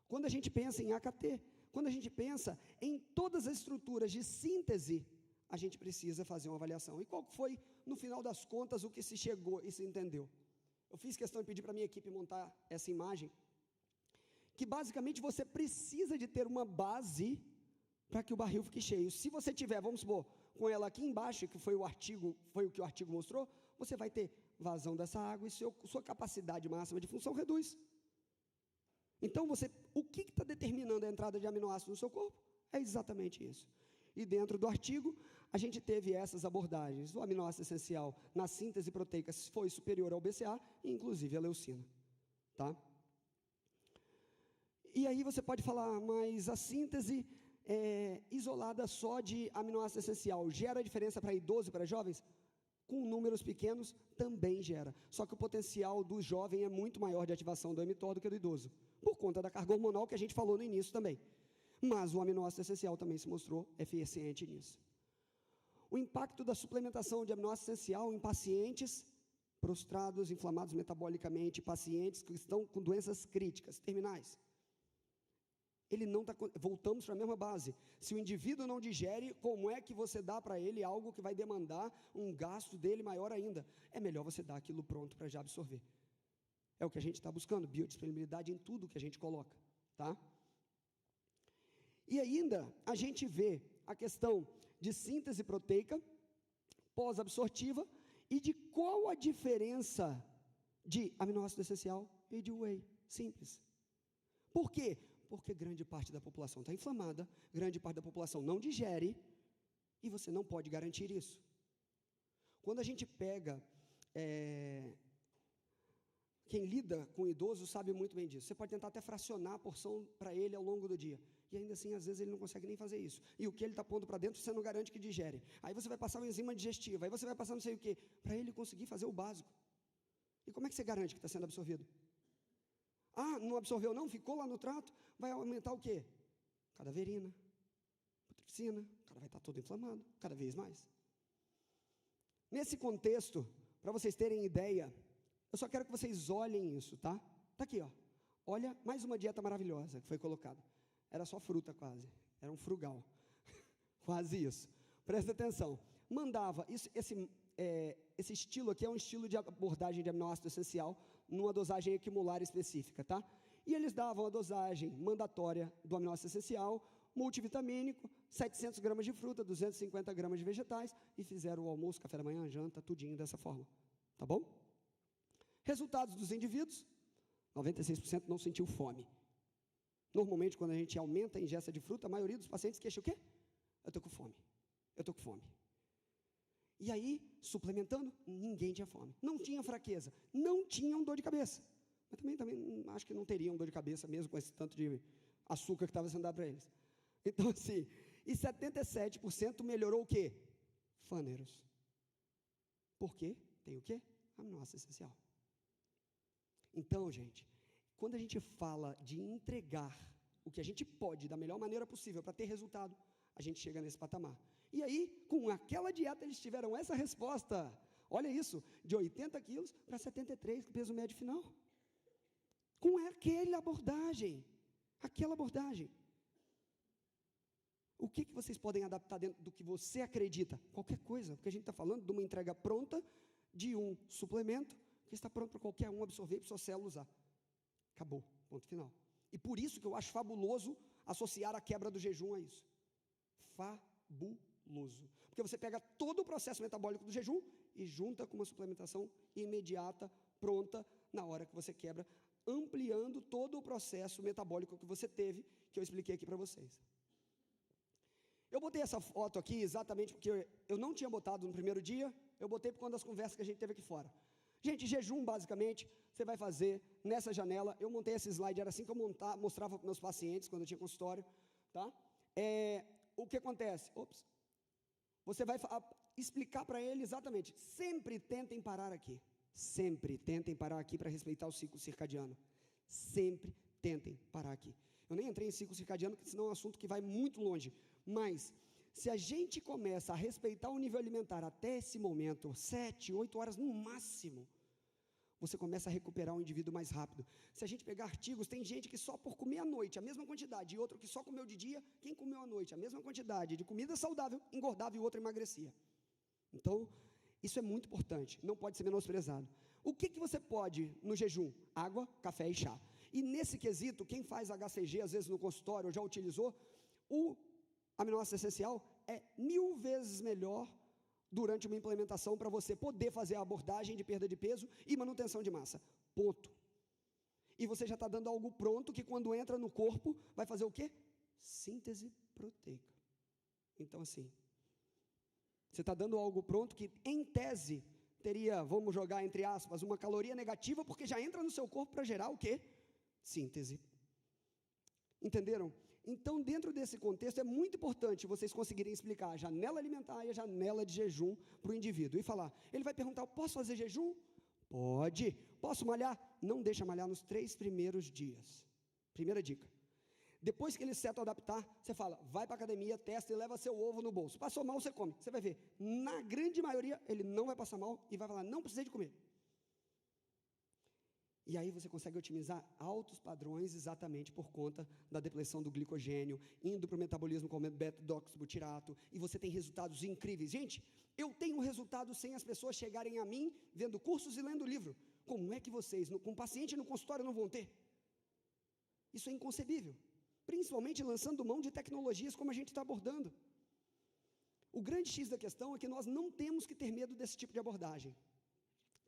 quando a gente pensa em AKT, quando a gente pensa em todas as estruturas de síntese, a gente precisa fazer uma avaliação. E qual foi, no final das contas, o que se chegou e se entendeu? Eu fiz questão de pedir para a minha equipe montar essa imagem, que basicamente você precisa de ter uma base para que o barril fique cheio. Se você tiver, vamos supor, com ela aqui embaixo, que foi o que o artigo mostrou, você vai ter vazão dessa água e sua capacidade máxima de função reduz. Então, o que está determinando a entrada de aminoácidos no seu corpo? É exatamente isso. E dentro do artigo, a gente teve essas abordagens. O aminoácido essencial na síntese proteica foi superior ao BCA, e inclusive a leucina. Tá? E aí você pode falar, mas a síntese isolada só de aminoácido essencial gera diferença para idoso e para jovens? Com números pequenos, também gera. Só que o potencial do jovem é muito maior de ativação do mTOR do que do idoso, por conta da carga hormonal que a gente falou no início também. Mas o aminoácido essencial também se mostrou eficiente nisso. O impacto da suplementação de aminoácido essencial em pacientes prostrados, inflamados metabolicamente, pacientes que estão com doenças críticas, terminais. Ele não está... Voltamos para a mesma base. Se o indivíduo não digere, como é que você dá para ele algo que vai demandar um gasto dele maior ainda? É melhor você dar aquilo pronto para já absorver. É o que a gente está buscando, biodisponibilidade em tudo que a gente coloca. Tá? E ainda, a gente vê a questão de síntese proteica, pós-absortiva, e de qual a diferença de aminoácido essencial e de whey. Simples. Por quê? Porque grande parte da população está inflamada, grande parte da população não digere, e você não pode garantir isso. Quando a gente pega, quem lida com idoso sabe muito bem disso, você pode tentar até fracionar a porção para ele ao longo do dia, e ainda assim, às vezes, ele não consegue nem fazer isso, e o que ele está pondo para dentro, você não garante que digere, aí você vai passar uma enzima digestiva, aí você vai passar não sei o quê, para ele conseguir fazer o básico. E como é que você garante que está sendo absorvido? Ah, não absorveu não? Ficou lá no trato? Vai aumentar o quê? Cadaverina, putrescina, o cara vai estar todo inflamado, cada vez mais. Nesse contexto, para vocês terem ideia, eu só quero que vocês olhem isso, tá? Tá aqui, ó. Olha, mais uma dieta maravilhosa que foi colocada. Era só fruta quase, era um frugal. Quase isso. Presta atenção. Mandava, esse estilo aqui é um estilo de abordagem de aminoácido essencial, numa dosagem equimolar específica, tá? E eles davam a dosagem mandatória do aminoácido essencial, multivitamínico, 700 gramas de fruta, 250 gramas de vegetais, e fizeram o almoço, café da manhã, janta, tudinho dessa forma, tá bom? Resultados dos indivíduos, 96% não sentiu fome. Normalmente, quando a gente aumenta a ingesta de fruta, a maioria dos pacientes queixa o quê? Eu estou com fome, eu estou com fome. E aí, suplementando, ninguém tinha fome. Não tinha fraqueza, não tinham dor de cabeça. Mas também acho que não teriam dor de cabeça mesmo com esse tanto de açúcar que estava sendo dado para eles. Então, assim, e 77% melhorou o quê? Fâneros. Por quê? Tem o quê? Aminoácido essencial. Então, gente, quando a gente fala de entregar o que a gente pode da melhor maneira possível para ter resultado, a gente chega nesse patamar. E aí, com aquela dieta, eles tiveram essa resposta. Olha isso, de 80 quilos para 73, peso médio final. Com aquela abordagem. O que vocês podem adaptar dentro do que você acredita? Qualquer coisa, porque a gente está falando de uma entrega pronta, de um suplemento, que está pronto para qualquer um absorver e para sua célula usar. Acabou, ponto final. E por isso que eu acho fabuloso associar a quebra do jejum a isso. Fabuloso. Porque você pega todo o processo metabólico do jejum e junta com uma suplementação imediata, pronta, na hora que você quebra, ampliando todo o processo metabólico que você teve, que eu expliquei aqui para vocês. Eu botei essa foto aqui exatamente porque eu não tinha botado no primeiro dia, eu botei por conta das conversas que a gente teve aqui fora. Gente, jejum, basicamente, você vai fazer nessa janela. Eu montei esse slide, era assim que eu mostrava para meus pacientes quando eu tinha consultório, tá? O que acontece? Você vai explicar para ele exatamente. Sempre tentem parar aqui. Sempre tentem parar aqui para respeitar o ciclo circadiano. Sempre tentem parar aqui. Eu nem entrei em ciclo circadiano, porque senão é um assunto que vai muito longe. Mas, se a gente começa a respeitar o nível alimentar até esse momento, 7, 8 horas no máximo, você começa a recuperar o indivíduo mais rápido. Se a gente pegar artigos, tem gente que só por comer à noite, a mesma quantidade, e outro que só comeu de dia, quem comeu à noite, a mesma quantidade de comida saudável, engordava e o outro emagrecia. Então, isso é muito importante, não pode ser menosprezado. O que você pode no jejum? Água, café e chá. E nesse quesito, quem faz HCG, às vezes no consultório, já utilizou, o aminoácido essencial é 1000 vezes melhor durante uma implementação para você poder fazer a abordagem de perda de peso e manutenção de massa. Ponto. E você já está dando algo pronto que quando entra no corpo, vai fazer o quê? Síntese proteica. Então, assim, você está dando algo pronto que, em tese, teria, vamos jogar entre aspas, uma caloria negativa, porque já entra no seu corpo para gerar o quê? Síntese. Entenderam? Então, dentro desse contexto, é muito importante vocês conseguirem explicar a janela alimentar e a janela de jejum para o indivíduo. E falar, ele vai perguntar, posso fazer jejum? Pode. Posso malhar? Não deixa malhar nos 3 primeiros dias. Primeira dica. Depois que ele se adaptar, você fala, vai para a academia, testa e leva seu ovo no bolso. Passou mal, você come. Você vai ver, na grande maioria, ele não vai passar mal e vai falar, não precisei de comer. E aí você consegue otimizar altos padrões exatamente por conta da depleção do glicogênio, indo para o metabolismo comendo beta-hidroxibutirato, e você tem resultados incríveis. Gente, eu tenho resultados sem as pessoas chegarem a mim, vendo cursos e lendo livro. Como é que vocês, com paciente no consultório, não vão ter? Isso é inconcebível. Principalmente lançando mão de tecnologias como a gente está abordando. O grande X da questão é que nós não temos que ter medo desse tipo de abordagem.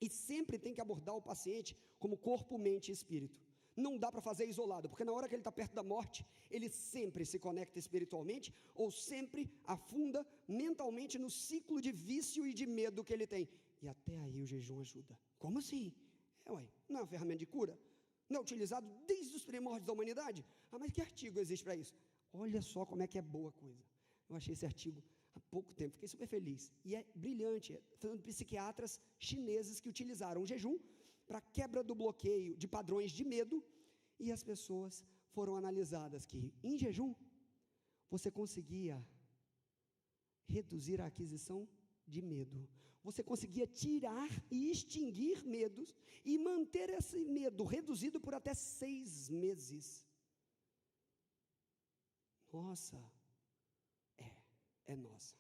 E sempre tem que abordar o paciente como corpo, mente e espírito. Não dá para fazer isolado, porque na hora que ele está perto da morte, ele sempre se conecta espiritualmente ou sempre afunda mentalmente no ciclo de vício e de medo que ele tem. E até aí o jejum ajuda. Como assim? Não é uma ferramenta de cura? Não é utilizado desde os primórdios da humanidade? Mas que artigo existe para isso? Olha só como é que é boa a coisa. Eu achei esse artigo há pouco tempo, fiquei super feliz. E é brilhante, falando de psiquiatras chineses que utilizaram o jejum para quebra do bloqueio de padrões de medo, e as pessoas foram analisadas que, em jejum, você conseguia reduzir a aquisição de medo. Você conseguia tirar e extinguir medos e manter esse medo reduzido por até 6 meses. Nossa, é nossa.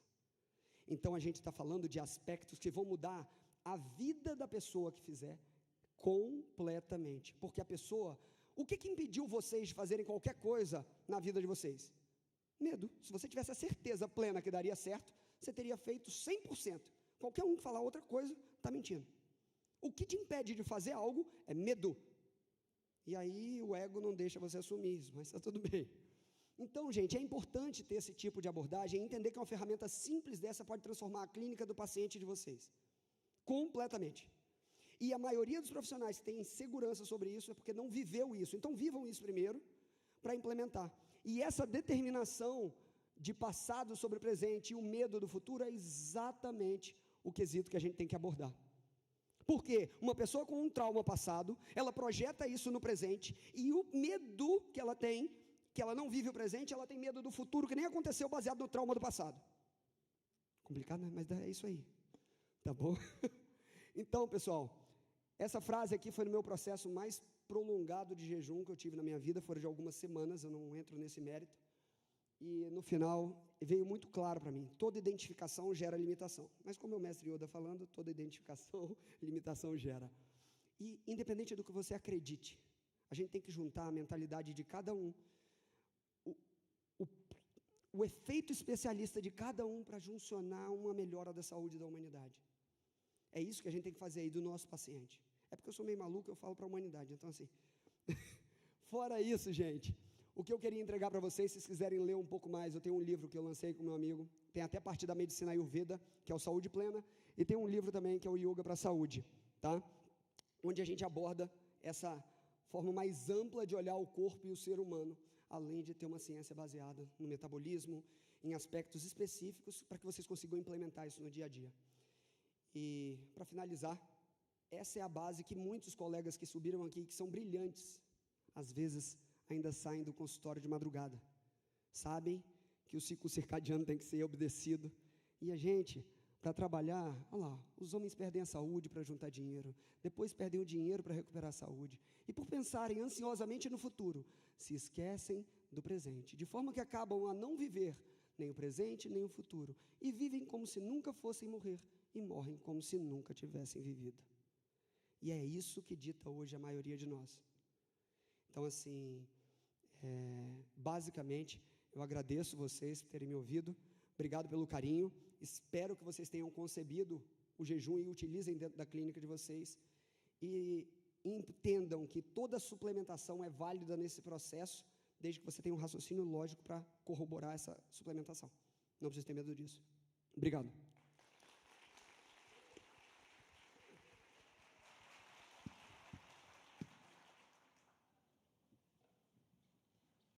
Então a gente está falando de aspectos que vão mudar a vida da pessoa que fizer completamente. Porque a pessoa, o que impediu vocês de fazerem qualquer coisa na vida de vocês? Medo. Se você tivesse a certeza plena que daria certo, você teria feito 100%. Qualquer um que falar outra coisa, está mentindo. O que te impede de fazer algo é medo. E aí o ego não deixa você assumir isso, mas está tudo bem. Então, gente, é importante ter esse tipo de abordagem e entender que uma ferramenta simples dessa pode transformar a clínica do paciente de vocês. Completamente. E a maioria dos profissionais que têm segurança sobre isso é porque não viveu isso. Então, vivam isso primeiro para implementar. E essa determinação de passado sobre o presente e o medo do futuro é exatamente o quesito que a gente tem que abordar. Porque uma pessoa com um trauma passado, ela projeta isso no presente, e o medo que ela tem, que ela não vive o presente, ela tem medo do futuro que nem aconteceu baseado no trauma do passado. Complicado, né? Mas é isso aí. Tá bom? Então, pessoal, essa frase aqui foi no meu processo mais prolongado de jejum que eu tive na minha vida, foram de algumas semanas, eu não entro nesse mérito. E no final, veio muito claro para mim, toda identificação gera limitação. Mas como o mestre Yoda falando, toda identificação, limitação gera. E independente do que você acredite, a gente tem que juntar a mentalidade de cada um, o efeito especialista de cada um para juncionar uma melhora da saúde da humanidade. É isso que a gente tem que fazer aí do nosso paciente. É porque eu sou meio maluco, eu falo para a humanidade, então assim. Fora isso, gente, o que eu queria entregar para vocês, se vocês quiserem ler um pouco mais, eu tenho um livro que eu lancei com meu amigo, tem até parte da medicina Ayurveda, que é o Saúde Plena, e tem um livro também que é o Yoga para a Saúde, tá? Onde a gente aborda essa forma mais ampla de olhar o corpo e o ser humano, além de ter uma ciência baseada no metabolismo, em aspectos específicos, para que vocês consigam implementar isso no dia a dia. E, para finalizar, essa é a base que muitos colegas que subiram aqui, que são brilhantes, às vezes ainda saem do consultório de madrugada. Sabem que o ciclo circadiano tem que ser obedecido. E a gente, para trabalhar, olha lá, os homens perdem a saúde para juntar dinheiro, depois perdem o dinheiro para recuperar a saúde. E por pensarem ansiosamente no futuro, se esquecem do presente, de forma que acabam a não viver nem o presente, nem o futuro, e vivem como se nunca fossem morrer, e morrem como se nunca tivessem vivido. E é isso que dita hoje a maioria de nós. Então, assim, basicamente, eu agradeço vocês por terem me ouvido, obrigado pelo carinho, espero que vocês tenham concebido o jejum e utilizem dentro da clínica de vocês, e entendam que toda suplementação é válida nesse processo, desde que você tenha um raciocínio lógico para corroborar essa suplementação. Não precisa ter medo disso. Obrigado.